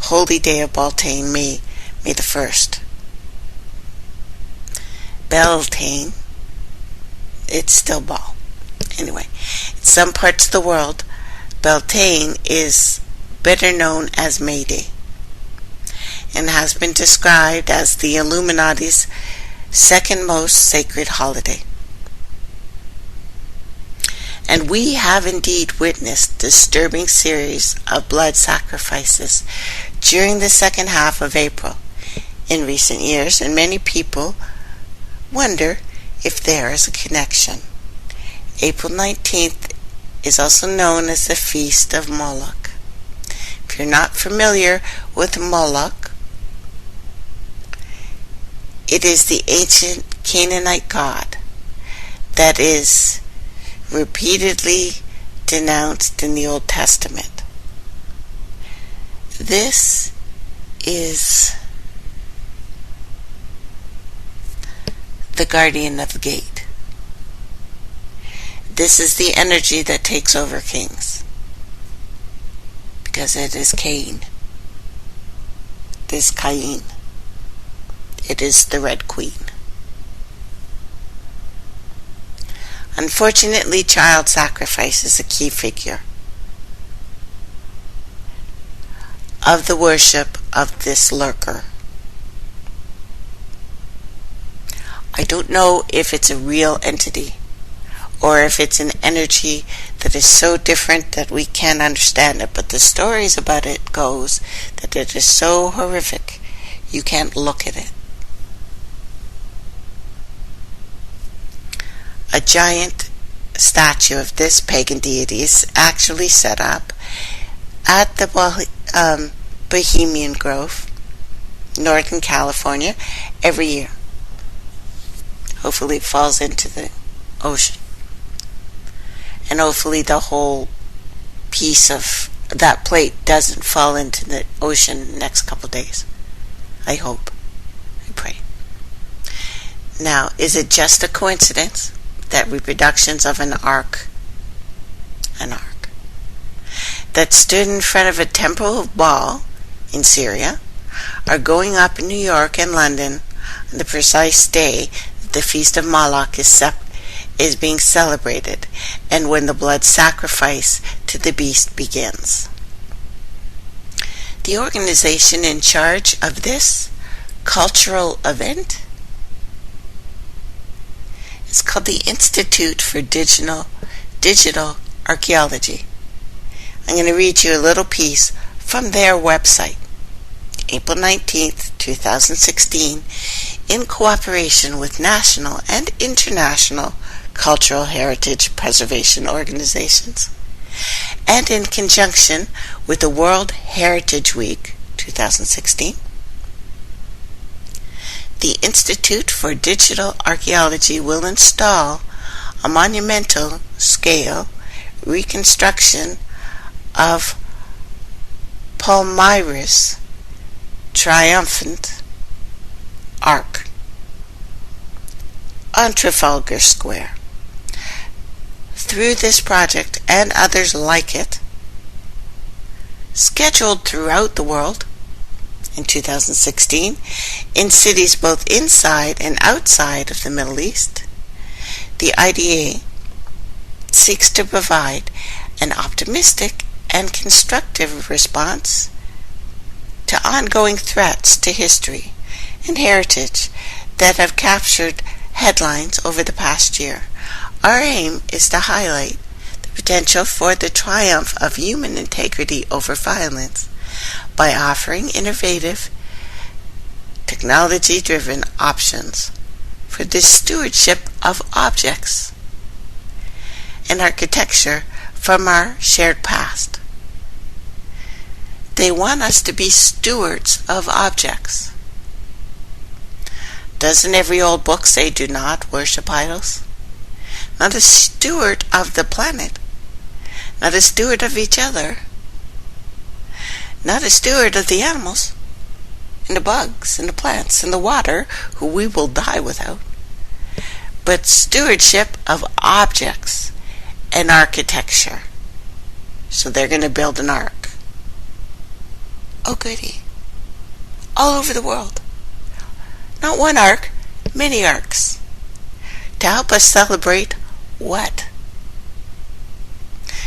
holy day of Beltane, May the 1st. Beltane, it's still Baal. Anyway, in some parts of the world, Beltane is better known as May Day, and has been described as the Illuminati's second most sacred holiday. And we have indeed witnessed disturbing series of blood sacrifices during the second half of April in recent years, and many people wonder if there is a connection. April 19th is also known as the Feast of Moloch. If you're not familiar with Moloch, it is the ancient Canaanite god that is repeatedly denounced in the Old Testament. This is the guardian of the gate. This is the energy that takes over kings, because it is Cain. It is Cain. It is the Red Queen. Unfortunately, child sacrifice is a key figure of the worship of this lurker. I don't know if it's a real entity or if it's an energy that is so different that we can't understand it, but the stories about it goes that it is so horrific you can't look at it. A giant statue of this pagan deity is actually set up at the Bohemian Grove Northern California, every year. Hopefully it falls into the ocean. And hopefully the whole piece of that plate doesn't fall into the ocean in the next couple of days. I hope. I pray. Now, is it just a coincidence that reproductions of an ark that stood in front of a temple of Baal in Syria are going up in New York and London on the precise day that the Feast of Moloch is being celebrated, and when the blood sacrifice to the beast begins? The organization in charge of this cultural event is called the Institute for Digital Archaeology. I'm going to read you a little piece from their website. April 19th, 2016, in cooperation with national and international cultural heritage preservation organizations, and in conjunction with the World Heritage Week 2016, the Institute for Digital Archaeology will install a monumental scale reconstruction of Palmyra's triumphant ark on Trafalgar Square. Through this project and others like it, scheduled throughout the world in 2016 in cities both inside and outside of the Middle East, the IDA seeks to provide an optimistic and constructive response to ongoing threats to history and heritage that have captured headlines over the past year. Our aim is to highlight the potential for the triumph of human integrity over violence by offering innovative, technology-driven options for the stewardship of objects and architecture from our shared past. They want us to be stewards of objects. Doesn't every old book say do not worship idols? Not a steward of the planet, not a steward of each other, not a steward of the animals, and the bugs, and the plants, and the water, who we will die without, but stewardship of objects and architecture. So they're going to build an ark. Oh goody. All over the world. Not one ark, many arks. To help us celebrate what?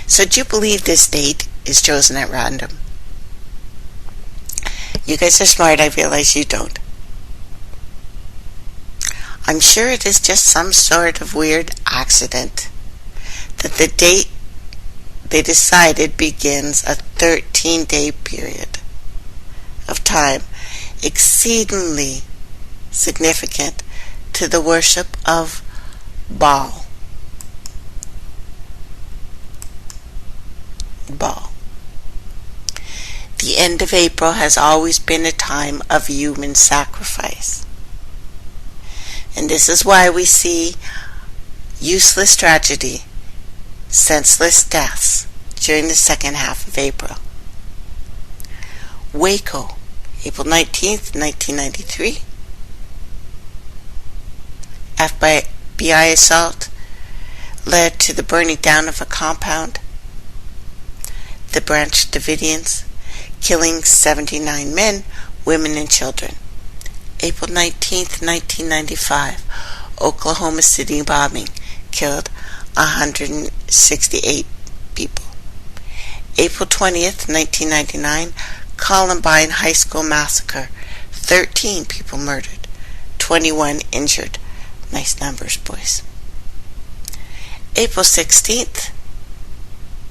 So do you believe this date is chosen at random? You guys are smart, I realize you don't. I'm sure it is just some sort of weird accident that the date they decided begins a 13-day period of time exceedingly significant to the worship of Baal. The end of April has always been a time of human sacrifice. And this is why we see useless tragedy, senseless deaths during the second half of April. Waco, April 19th, 1993. FBI assault led to the burning down of a compound. The Branch Davidians killing 79 men, women, and children. April 19th, 1995. Oklahoma City bombing killed 168 people. April 20th, 1999. Columbine High School massacre. 13 people murdered, 21 injured. Nice numbers, boys. April 16th,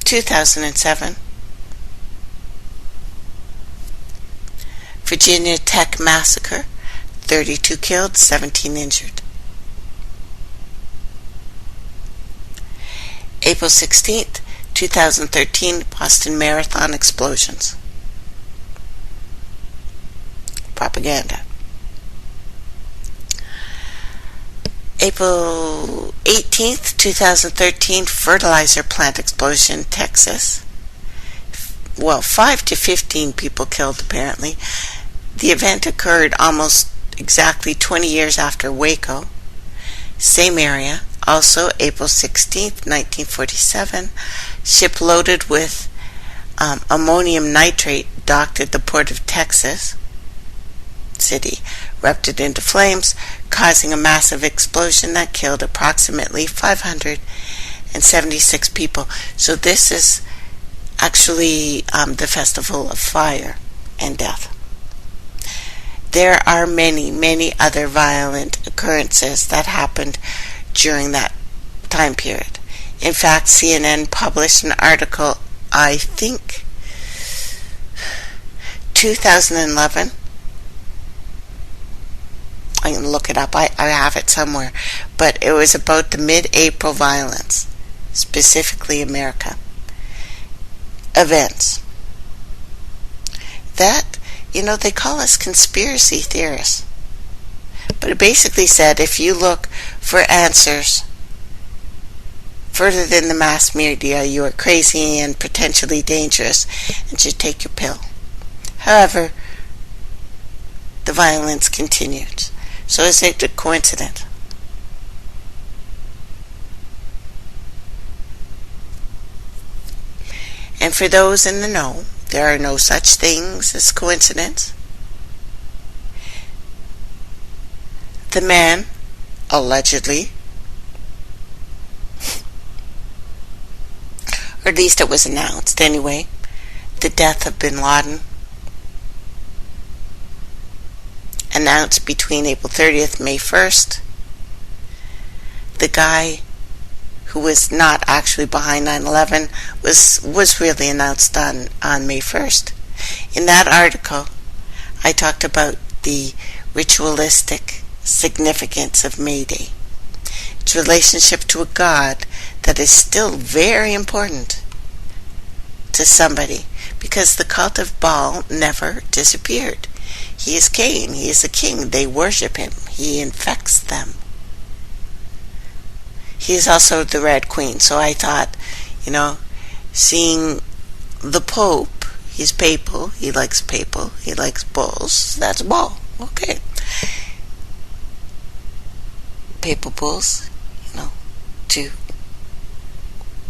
2007. Virginia Tech massacre. 32 killed, 17 injured. April 16th, 2013, Boston Marathon explosions. propaganda. April 18th, 2013, fertilizer plant explosion in Texas. Well, 5 to 15 people killed apparently. The event occurred almost exactly 20 years after Waco. Same area. Also, April 16th, 1947, ship loaded with ammonium nitrate docked at the port of Texas City erupted into flames, causing a massive explosion that killed approximately 576 people. So this is actually the Festival of Fire and Death. There are many, many other violent occurrences that happened during that time period. In fact, CNN published an article, I think 2011. I can look it up. I have it somewhere. But it was about the mid-April violence, specifically America. Events. That, they call us conspiracy theorists. But it basically said if you look for answers further than the mass media, you are crazy and potentially dangerous and should take your pill. However, the violence continued. So is it a coincidence? And for those in the know, there are no such things as coincidence. The man, allegedly, or at least it was announced anyway, the death of bin Laden, announced between April 30th and May 1st. The guy who was not actually behind 9/11 was really announced on May 1st. In that article, I talked about the ritualistic significance of May Day, its relationship to a god that is still very important to somebody, because the cult of Baal never disappeared. He is king. He is a king. They worship him. He infects them. He is also the Red Queen. So I thought, seeing the Pope, he's papal. He likes papal. He likes bulls. That's a ball. Okay. Papal bulls, to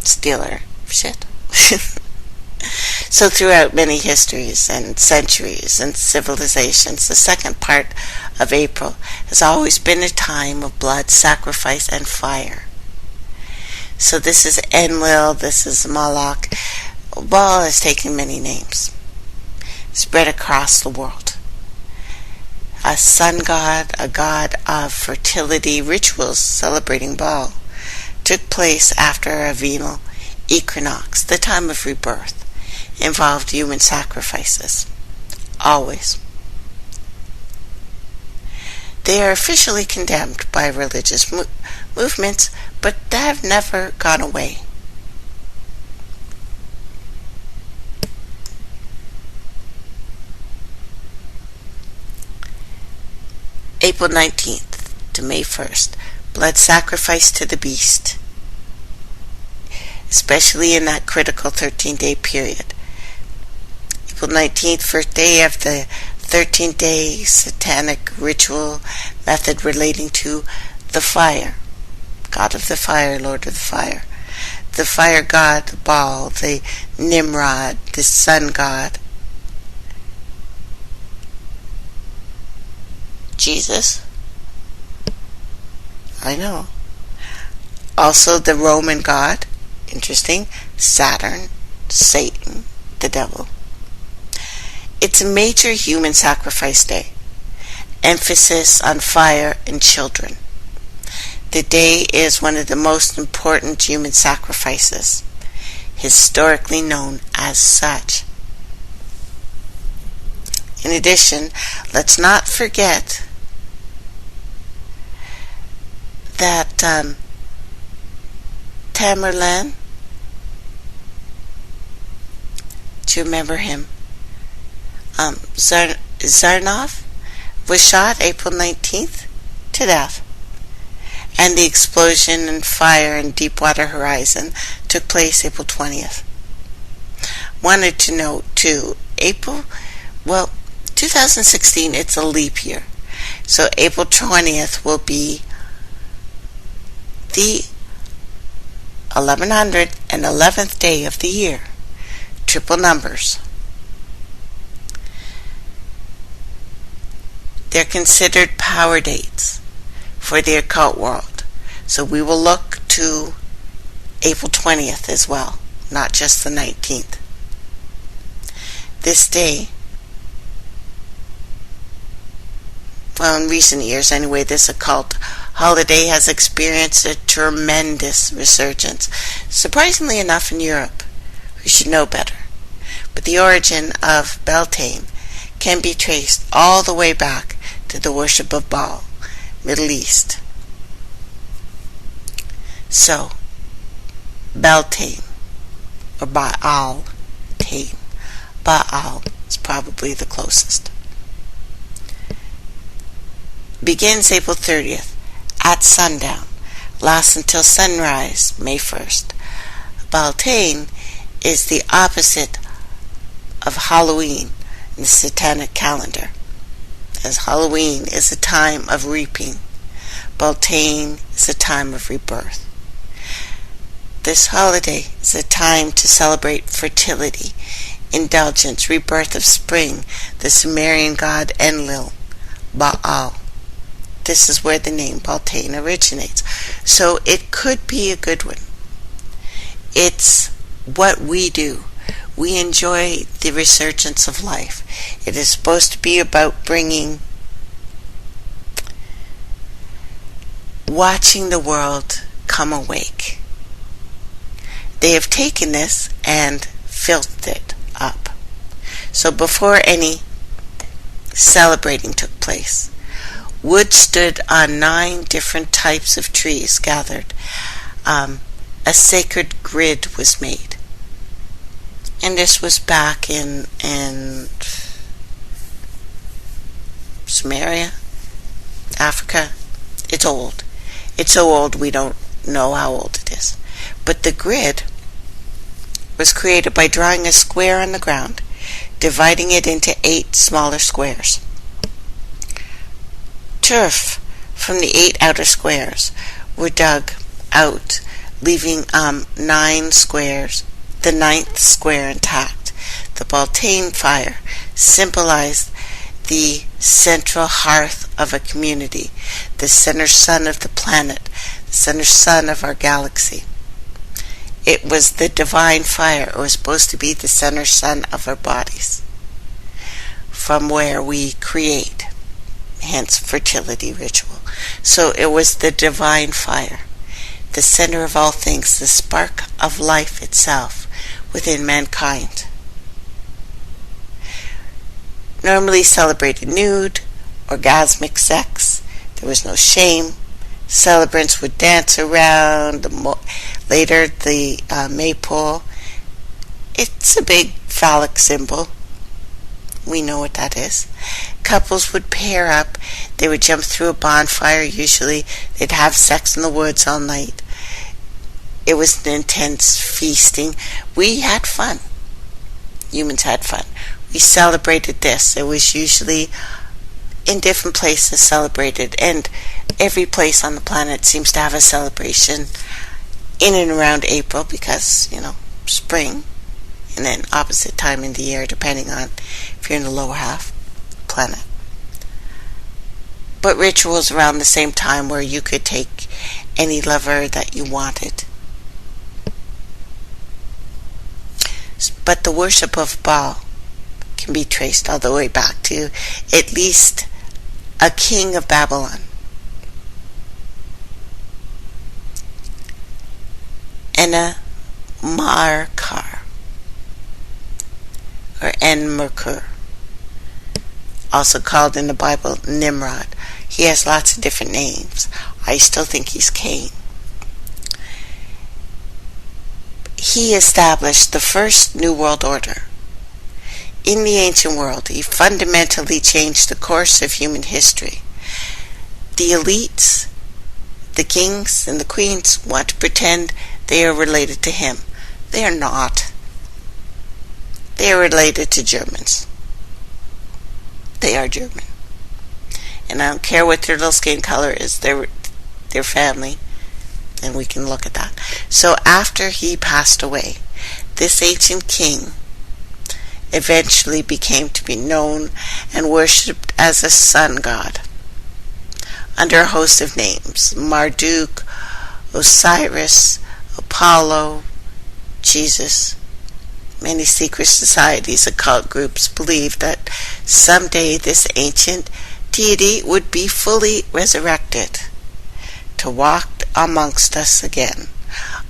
steal our shit. So throughout many histories and centuries and civilizations, the second part of April has always been a time of blood, sacrifice, and fire. So this is Enlil, this is Moloch. Baal has taken many names, spread across the world. A sun god, a god of fertility. Rituals celebrating Baal took place after a vernal equinox, the time of rebirth, involved human sacrifices. Always. They are officially condemned by religious movements, but they have never gone away. April 19th to May 1st, blood sacrifice to the beast, especially in that critical 13-day period. April 19th, first day of the 13th-day satanic ritual method relating to the fire, god of the fire, lord of the fire, the fire god, the Baal, the Nimrod, the sun god, Jesus. I know. Also the Roman god, interesting, Saturn, Satan, the devil. It's a major human sacrifice day. Emphasis on fire and children. The day is one of the most important human sacrifices, historically known as such. In addition, let's not forget that Tamerlan, do you remember him? Zarnov, was shot April 19th to death. And the explosion and fire in Deepwater Horizon took place April 20th. Wanted to note too, 2016, it's a leap year. So April 20th will be the 1111th day of the year. Triple numbers. They're considered power dates for the occult world. So we will look to April 20th as well, not just the 19th. This day, well, in recent years anyway, this occult holiday has experienced a tremendous resurgence. Surprisingly enough in Europe. We should know better. But the origin of Beltane can be traced all the way back to the worship of Baal, Middle East. So, Beltane, or Baal-tane. Baal is probably the closest. Begins April 30th at sundown, lasts until sunrise, May 1st. Beltane is the opposite of Halloween in the satanic calendar, as Halloween is a time of reaping. Beltane is a time of rebirth. This holiday is a time to celebrate fertility, indulgence, rebirth of spring, the Sumerian god Enlil, Baal. This is where the name Beltane originates. So it could be a good one. It's what we do. We enjoy the resurgence of life. It is supposed to be about watching the world come awake. They have taken this and filled it up. So before any celebrating took place, wood stood on 9 different types of trees gathered. A sacred grid was made. And this was back in Sumeria, Africa. It's old. It's so old we don't know how old it is. But the grid was created by drawing a square on the ground, dividing it into 8 smaller squares. Turf from the 8 outer squares were dug out, leaving 9 squares, the 9th square intact. The Beltane fire symbolized the central hearth of a community, the center sun of the planet, the center sun of our galaxy. It was the divine fire. It was supposed to be the center sun of our bodies, from where we create, hence fertility ritual. So it was the divine fire, the center of all things, the spark of life itself within mankind. Normally celebrated nude, orgasmic sex. There was no shame. Celebrants would dance around later the maypole. It's a big phallic symbol. We know what that is. Couples would pair up. They would jump through a bonfire. Usually they'd have sex in the woods all night. It was an intense feasting. We had fun. Humans had fun. We celebrated this. It was usually in different places celebrated, and every place on the planet seems to have a celebration in and around April because, spring, and then opposite time in the year depending on if you're in the lower half planet. But rituals around the same time where you could take any lover that you wanted. But the worship of Baal can be traced all the way back to at least a king of Babylon. Enmerkar, or Enmerkur, also called in the Bible Nimrod. He has lots of different names. I still think he's Cain. He established the first New World Order in the ancient world, he fundamentally changed the course of human history. The elites, the kings and the queens, want to pretend they are related to him. They are not. They are related to Germans. They are German. And I don't care what their little skin color is, they're family, and we can look at that. So after he passed away, this ancient king eventually became to be known and worshipped as a sun god under a host of names: Marduk, Osiris, Apollo, Jesus. Many secret societies, occult groups believe that someday this ancient deity would be fully resurrected to walk amongst us again.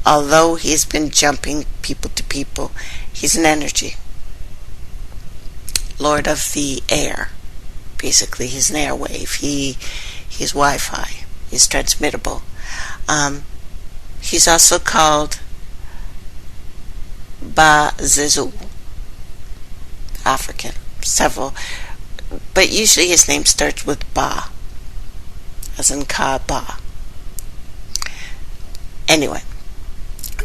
Although he's been jumping people to people, he's an energy. Lord of the air. Basically, he's an airwave. He's Wi-Fi. He's transmittable. He's also called Ba-Zizu, African. Several. But usually his name starts with Ba, as in Ka-Ba. Anyway,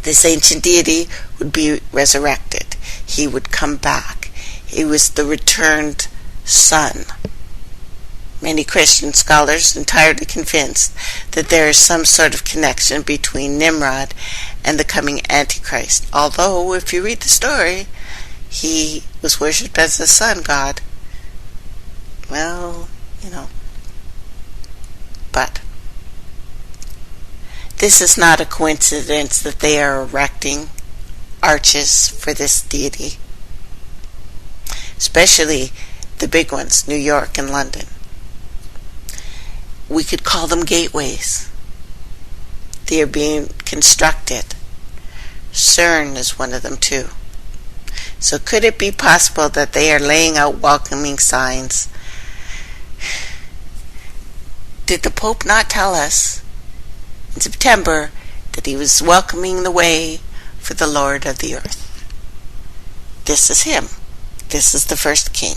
this ancient deity would be resurrected. He would come back. He was the returned sun. Many Christian scholars are entirely convinced that there is some sort of connection between Nimrod and the coming Antichrist. Although, if you read the story, he was worshipped as the sun god. Well, But this is not a coincidence that they are erecting arches for this deity. Especially the big ones, New York and London. We could call them gateways. They are being constructed. CERN is one of them too. So could it be possible that they are laying out welcoming signs? Did the Pope not tell us in September that he was welcoming the way for the Lord of the earth? This is him. This is the first king.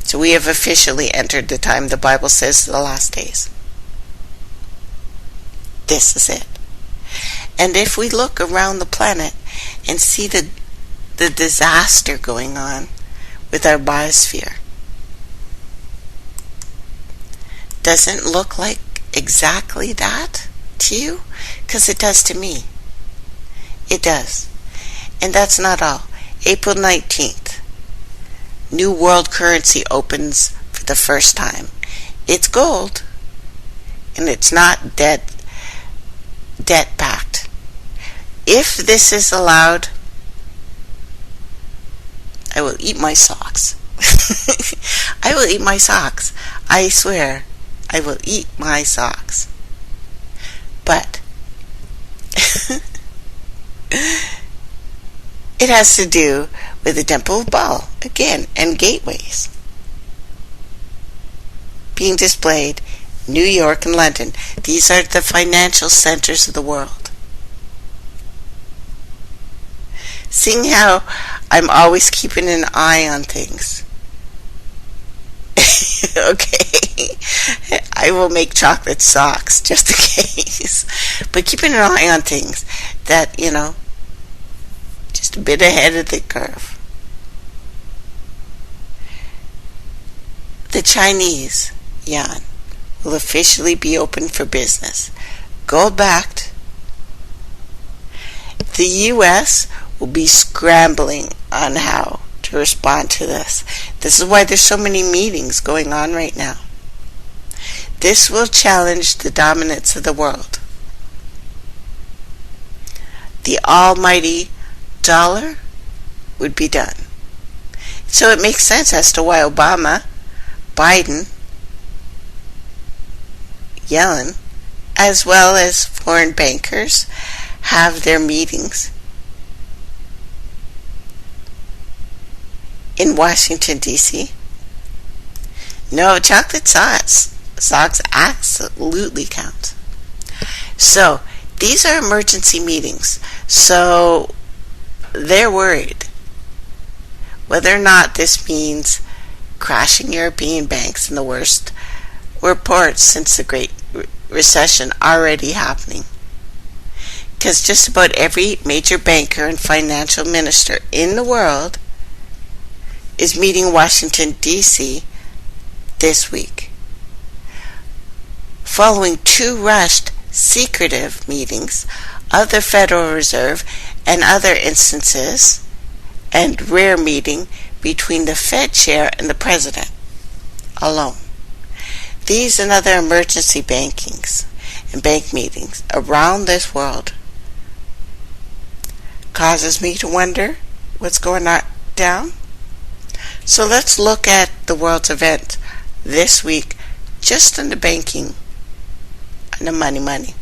So we have officially entered the time the Bible says the last days. This is it. And if we look around the planet and see the disaster going on with our biosphere, doesn't look like exactly that to you? Because it does to me. It does. And that's not all. April 19th. New world currency opens for the first time. It's gold, and it's not debt-backed. If this is allowed, I will eat my socks. I will eat my socks. I swear, I will eat my socks. But it has to do with the Temple of Baal, again, and gateways being displayed in New York and London. These are the financial centers of the world. Seeing how I'm always keeping an eye on things. Okay, I will make chocolate socks just in case. But keeping an eye on things that, just a bit ahead of the curve. The Chinese yuan will officially be open for business. Gold-backed. The U.S. will be scrambling on how to respond to this. This is why there's so many meetings going on right now. This will challenge the dominance of the world. The almighty dollar would be done. So it makes sense as to why Obama, Biden, Yellen, as well as foreign bankers have their meetings in Washington, D.C. No, chocolate socks absolutely count. So, these are emergency meetings, so they're worried whether or not this means crashing European banks and the worst reports since the Great Recession already happening. Because just about every major banker and financial minister in the world is meeting in Washington, D.C. this week. Following 2 rushed, secretive meetings of the Federal Reserve and other instances, and rare meeting between the Fed chair and the president alone. These and other emergency bankings and bank meetings around this world causes me to wonder what's going on down. So let's look at the world's event this week just in the banking and the money.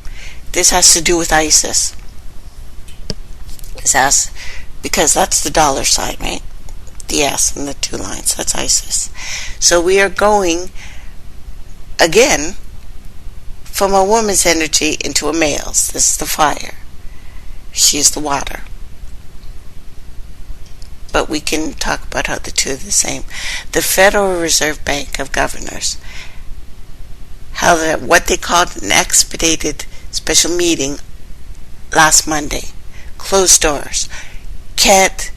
This has to do with ISIS. Because that's the dollar sign, right? The S and the 2 lines, that's ISIS. So we are going again from a woman's energy into a male's. This is the fire. She's the water. But we can talk about how the two are the same. The Federal Reserve Bank of Governors held what they called an expedited special meeting last Monday. Closed doors. Can't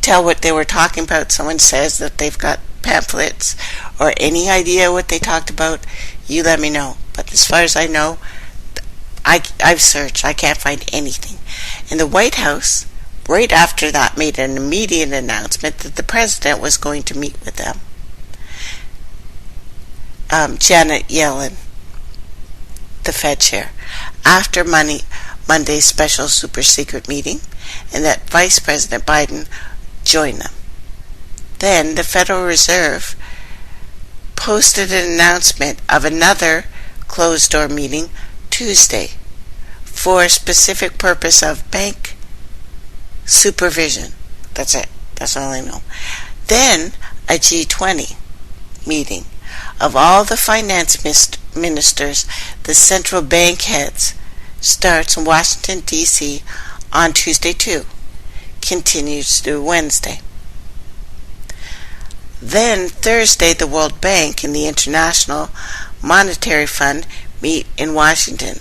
tell what they were talking about. Someone says that they've got pamphlets or any idea what they talked about, you let me know. But as far as I know, I've searched. I can't find anything. And the White House, right after that, made an immediate announcement that the president was going to meet with them. Janet Yellen, the Fed chair, after Monday's special super secret meeting, and that Vice President Biden joined them. Then the Federal Reserve posted an announcement of another closed-door meeting Tuesday for a specific purpose of bank supervision. That's it. That's all I know. Then a G20 meeting of all the finance ministers, the central bank heads, starts in Washington, D.C. on Tuesday too. Continues through Wednesday. Then Thursday, the World Bank and the International Monetary Fund meet in Washington.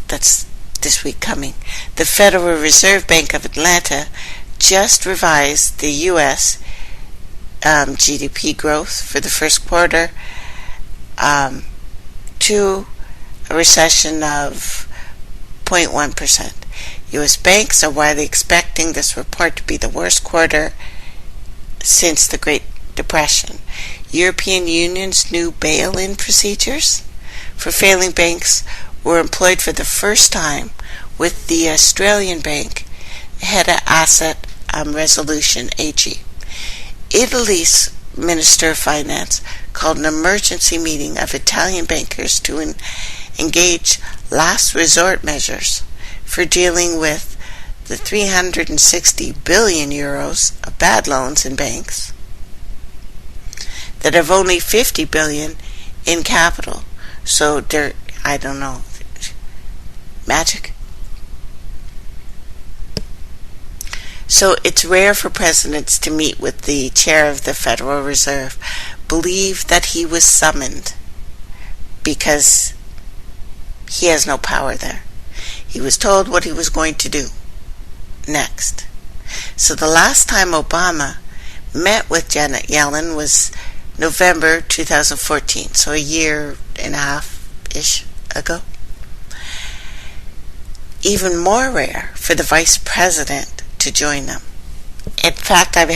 That's this week coming. The Federal Reserve Bank of Atlanta just revised the U.S. GDP growth for the first quarter to a recession of 0.1%. U.S. banks are widely expecting this report to be the worst quarter since the Great Depression. European Union's new bail-in procedures for failing banks were employed for the first time with the Australian bank head of asset resolution, AG. Italy's Minister of Finance called an emergency meeting of Italian bankers to engage last resort measures for dealing with the 360 billion euros of bad loans in banks that have only 50 billion in capital. So they're, I don't know, magic. So it's rare for presidents to meet with the chair of the Federal Reserve. Believe that he was summoned because he has no power there. He was told what he was going to do next. So the last time Obama met with Janet Yellen was November 2014, so a year and a half-ish ago. Even more rare for the vice president to join them. In fact, I've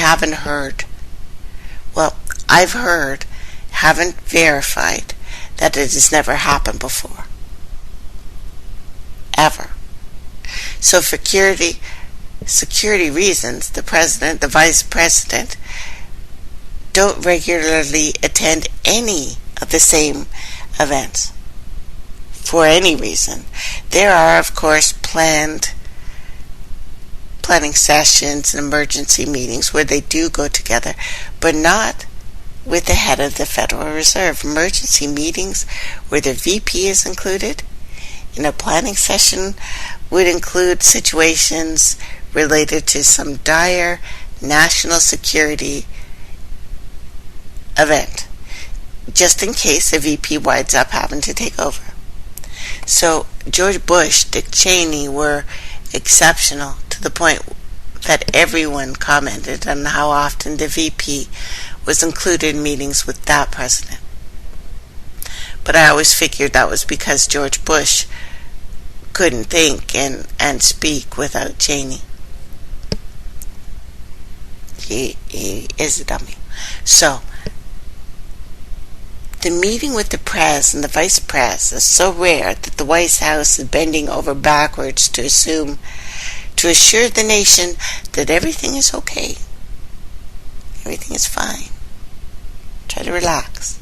heard, haven't verified that it has never happened before. Ever. So for security reasons, the president, the vice president, don't regularly attend any of the same events. For any reason. There are, of course, planning sessions and emergency meetings where they do go together, but not with the head of the Federal Reserve. Emergency meetings where the VP is included in a planning session would include situations related to some dire national security event, just in case the VP winds up having to take over. So George Bush, Dick Cheney were exceptional to the point that everyone commented on how often the VP was included in meetings with that president. But I always figured that was because George Bush couldn't think and speak without Cheney. He is a dummy. So, the meeting with the press and the vice press is so rare that the White House is bending over backwards to assure the nation that everything is okay. Everything is fine. Try to relax.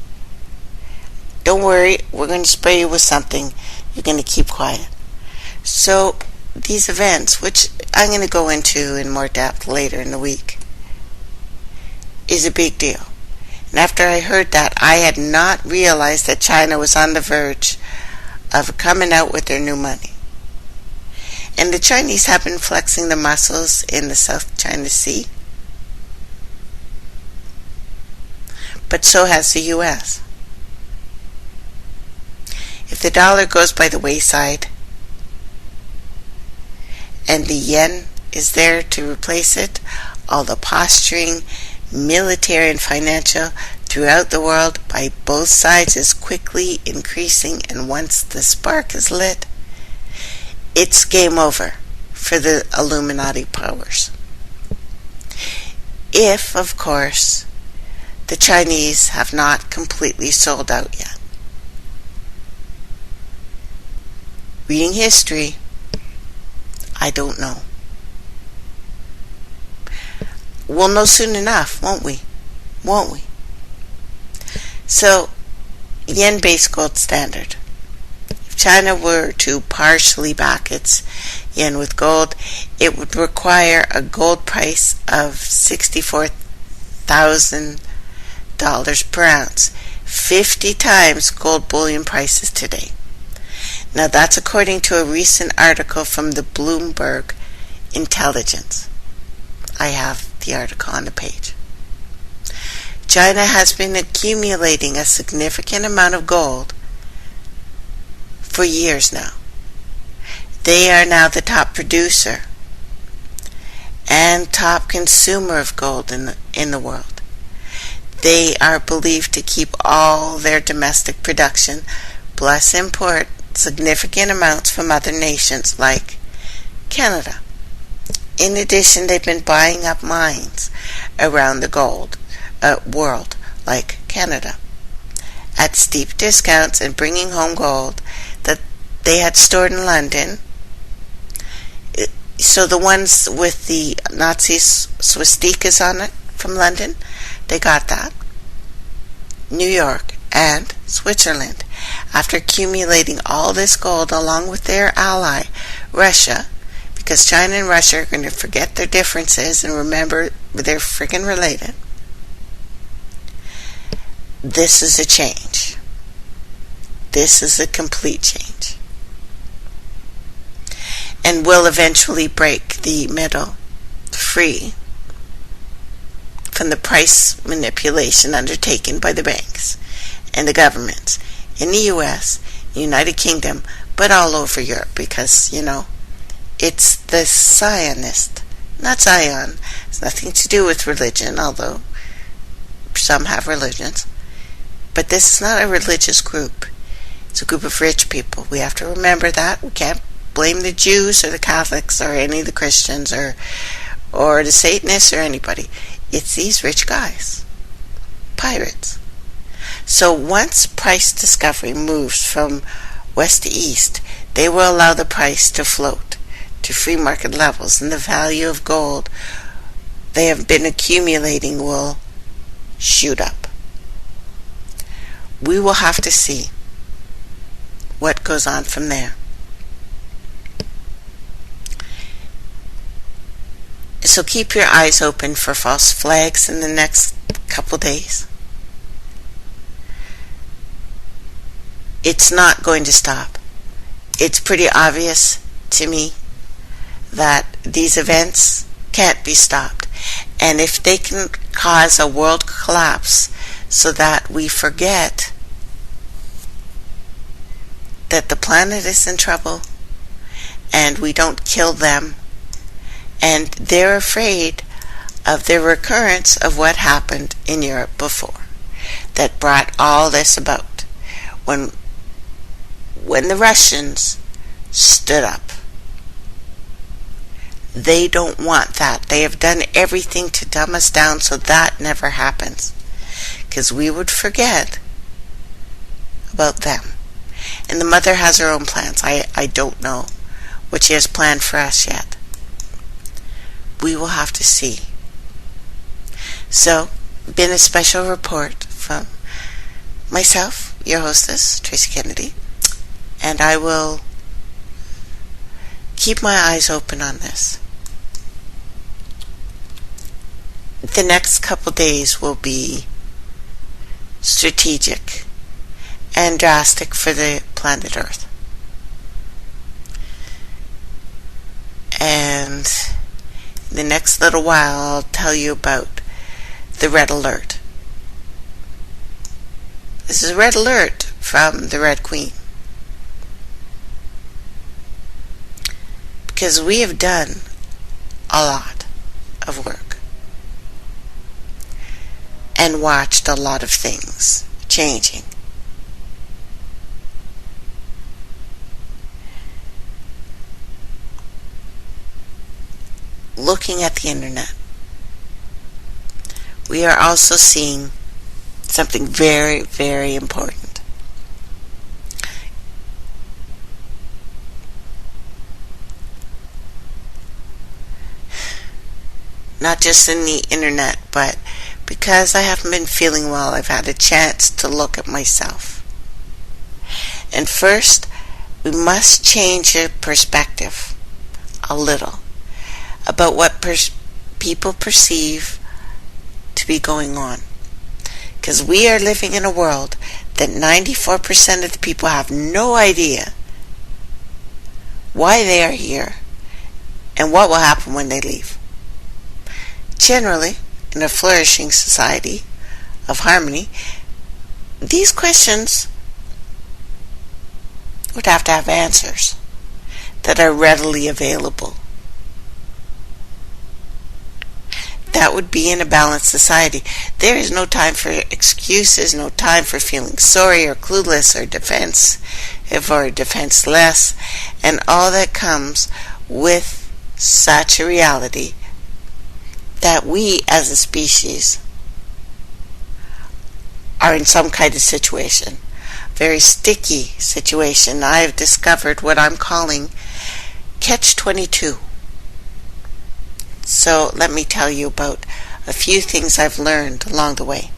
Don't worry, we're going to spray you with something. You're going to keep quiet. So, these events, which I'm going to go into in more depth later in the week, is a big deal. And after I heard that, I had not realized that China was on the verge of coming out with their new money. And the Chinese have been flexing their muscles in the South China Sea. But so has the U.S. If the dollar goes by the wayside and the yen is there to replace it, all the posturing, military and financial throughout the world by both sides is quickly increasing, and once the spark is lit, it's game over for the Illuminati powers. If, of course, the Chinese have not completely sold out yet. Reading history, I don't know. We'll know soon enough, won't we? Won't we? So, yen-based gold standard. If China were to partially back its yen with gold, it would require a gold price of $64,000 per ounce, 50 times gold bullion prices today. Now that's according to a recent article from the Bloomberg Intelligence. I have the article on the page. China has been accumulating a significant amount of gold for years now. They are now the top producer and top consumer of gold in the world. They are believed to keep all their domestic production plus import significant amounts from other nations like Canada. In addition, they've been buying up mines around the gold world, like Canada, at steep discounts and bringing home gold that they had stored in London. So the ones with the Nazi swastikas on it from London, they got that. New York and Switzerland, after accumulating all this gold along with their ally, Russia, because China and Russia are going to forget their differences and remember they're freaking related. This is a change. This is a complete change. And will eventually break the middle free from the price manipulation undertaken by the banks and the governments in the U.S., United Kingdom, but all over Europe, because, it's the Zionist, not Zion. It's nothing to do with religion, although some have religions. But this is not a religious group. It's a group of rich people. We have to remember that. We can't blame the Jews or the Catholics or any of the Christians or the Satanists or anybody. It's these rich guys. Pirates. So once price discovery moves from west to east, they will allow the price to float to free market levels, and the value of gold they have been accumulating will shoot up. We will have to see what goes on from there. So keep your eyes open for false flags in the next couple days. It's not going to stop. it's pretty obvious to me that these events can't be stopped. And if they can cause a world collapse so that we forget that the planet is in trouble and we don't kill them, and they're afraid of the recurrence of what happened in Europe before that brought all this about, when the Russians stood up. They don't want that. They have done everything to dumb us down so that never happens, because we would forget about them. And the mother has her own plans. I don't know what she has planned for us yet. We will have to see. So, been a special report from myself, your hostess, Tracey Kennedy, and I will keep my eyes open on this. The next couple days will be strategic and drastic for the planet Earth. And the next little while I'll tell you about the red alert. This is a red alert from the Red Queen, because we have done a lot of work and watched a lot of things changing. Looking at the internet, we are also seeing something very, very important. Not just in the internet, but because I haven't been feeling well, I've had a chance to look at myself. And first, we must change your perspective a little about what people perceive to be going on. Because we are living in a world that 94% of the people have no idea why they are here and what will happen when they leave. Generally, in a flourishing society of harmony, these questions would have to have answers that are readily available. That would be in a balanced society. There is no time for excuses, no time for feeling sorry or clueless or defenseless, and all that comes with such a reality that we as a species are in some kind of situation, very sticky situation. I have discovered what I'm calling catch-22. So let me tell you about a few things I've learned along the way.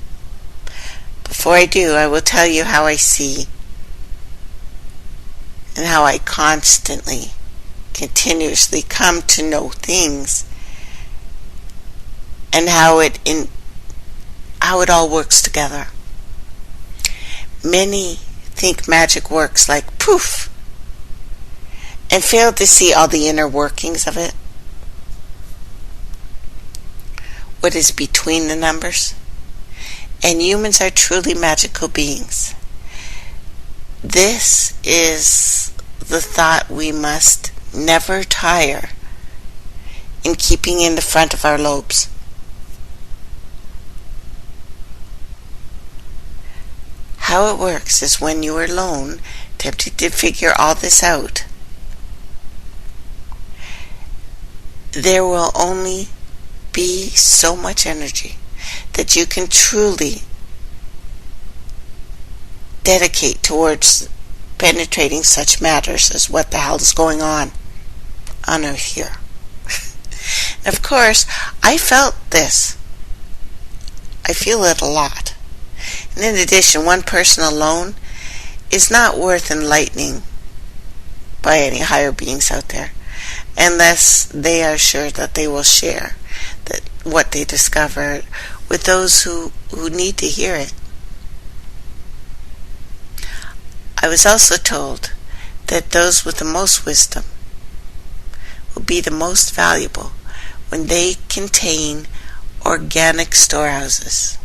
Before I do, I will tell you how I see and how I constantly, continuously come to know things, and how it all works together. Many think magic works like poof, and fail to see all the inner workings of it. What is between the numbers? And humans are truly magical beings. This is the thought we must never tire in keeping in the front of our lobes. How it works is when you are alone, tempted to figure all this out, there will only be so much energy that you can truly dedicate towards penetrating such matters as what the hell is going on Earth here. And of course, I felt this. I feel it a lot. And in addition, one person alone is not worth enlightening by any higher beings out there, unless they are sure that they will share what they discovered with those who need to hear it. I was also told that those with the most wisdom will be the most valuable when they contain organic storehouses,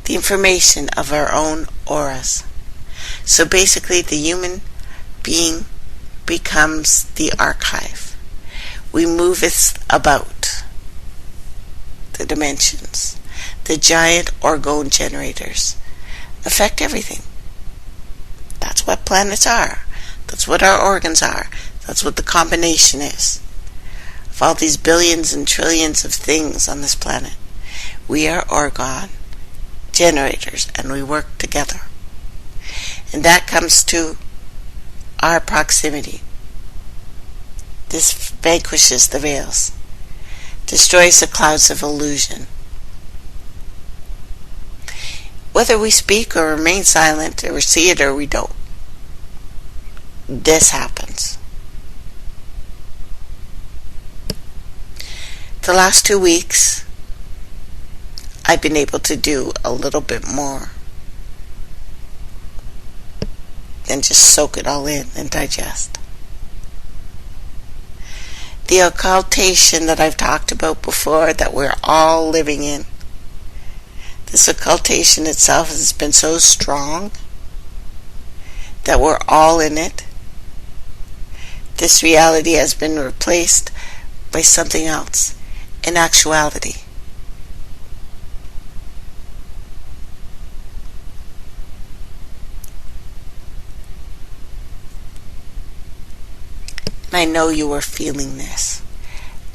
the information of our own auras. So basically, the human being becomes the archive. We move it about the dimensions. The giant orgone generators affect everything. That's what planets are. That's what our organs are. That's what the combination is of all these billions and trillions of things on this planet. We are orgone generators, and we work together. And that comes to our proximity. This vanquishes the veils, destroys the clouds of illusion. Whether we speak or remain silent, or see it or we don't, this happens. The last 2 weeks, I've been able to do a little bit more than just soak it all in and digest. The occultation that I've talked about before, that we're all living in, this occultation itself has been so strong that we're all in it. This reality has been replaced by something else in actuality. And I know you are feeling this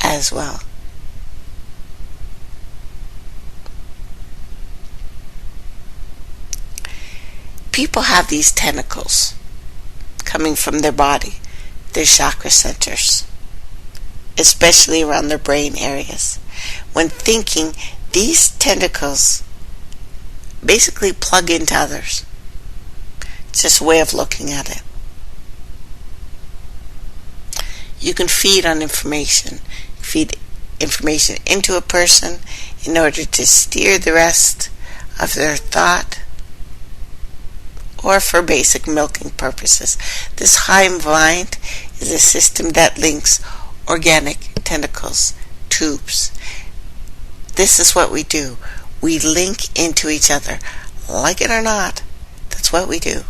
as well. People have these tentacles coming from their body, their chakra centers, especially around their brain areas. When thinking, these tentacles basically plug into others. It's just a way of looking at it. You can feed on information. Feed information into a person in order to steer the rest of their thought, or for basic milking purposes. This hive mind is a system that links organic tentacles, tubes. This is what we do. We link into each other. Like it or not, that's what we do.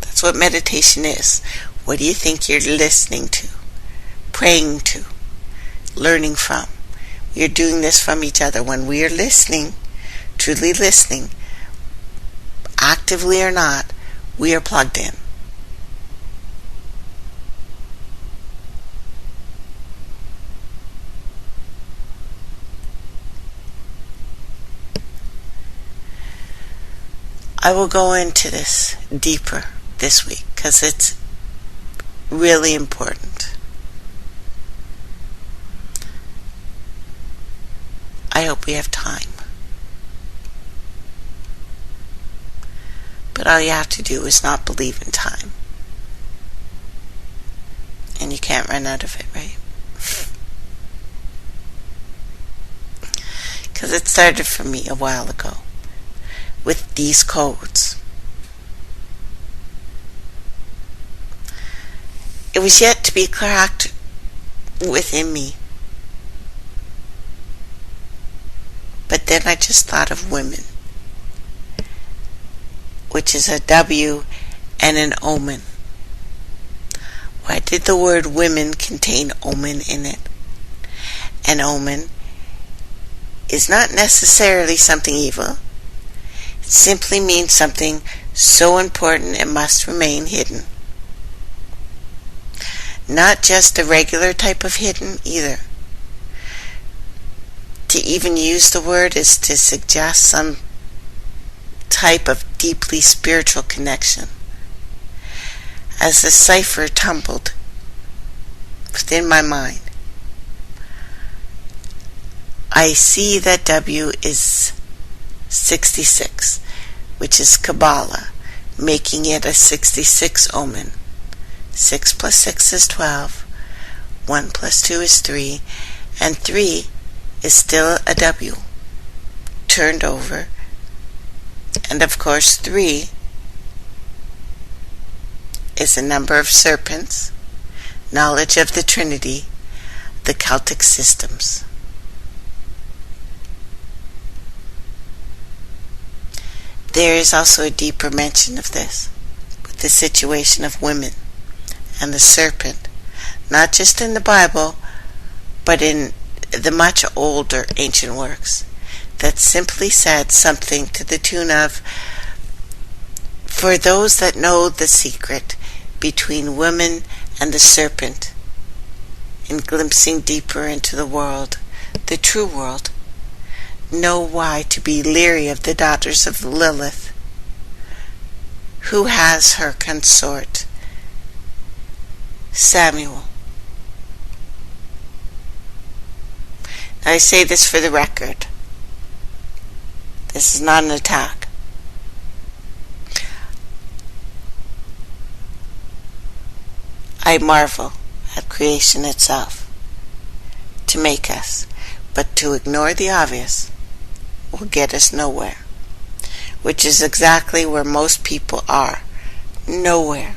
That's what meditation is. What do you think you're listening to, praying to, learning from? We are doing this from each other. When we are listening, truly listening, actively or not, we are plugged in. I will go into this deeper this week because it's really important. I hope we have time. But all you have to do is not believe in time. And you can't run out of it, right? Because it started for me a while ago with these codes. It was yet to be cracked within me. But then I just thought of women, which is a W and an omen. Why did the word women contain omen in it? An omen is not necessarily something evil. It simply means something so important it must remain hidden. Not just a regular type of hidden either. To even use the word is to suggest some type of deeply spiritual connection. As the cipher tumbled within my mind, I see that W is 66, which is Kabbalah, making it a 66 omen. 6 plus 6 is 12, 1 plus 2 is 3, and 3 is still a W, turned over. And of course 3 is a number of serpents, knowledge of the Trinity, the Celtic systems. There is also a deeper mention of this, with the situation of women and the serpent, not just in the Bible, but in the much older ancient works, that simply said something to the tune of, for those that know the secret between woman and the serpent, in glimpsing deeper into the world, the true world, know why to be leery of the daughters of Lilith, who has her consort, Samuel. Now I say this for the record. This is not an attack. I marvel at creation itself to make us, but to ignore the obvious will get us nowhere, which is exactly where most people are. Nowhere.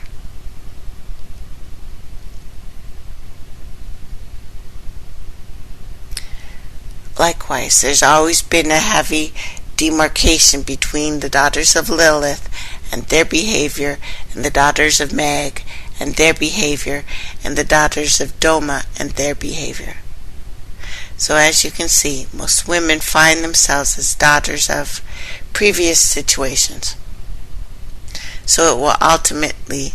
Likewise, there's always been a heavy demarcation between the daughters of Lilith and their behavior, and the daughters of Mag and their behavior, and the daughters of Doma and their behavior. So as you can see, most women find themselves as daughters of previous situations. So it will ultimately,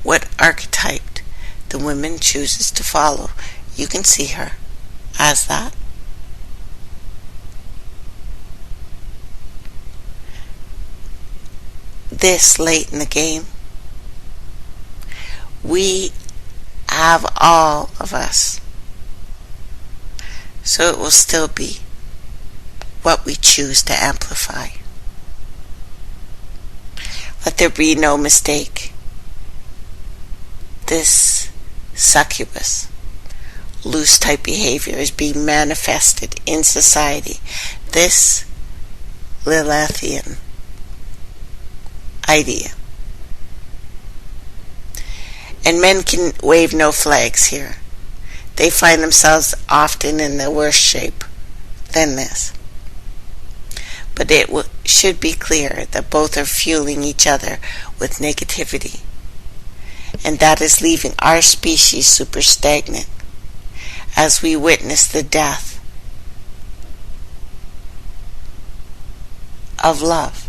what archetype the woman chooses to follow, you can see her as that. This late in the game, we have all of us. So it will still be what we choose to amplify. Let there be no mistake. This succubus, loose type behavior is being manifested in society. This Lilithian idea. And men can wave no flags here. They find themselves often in the worse shape than this. But it should be clear that both are fueling each other with negativity. And that is leaving our species super stagnant as we witness the death of love.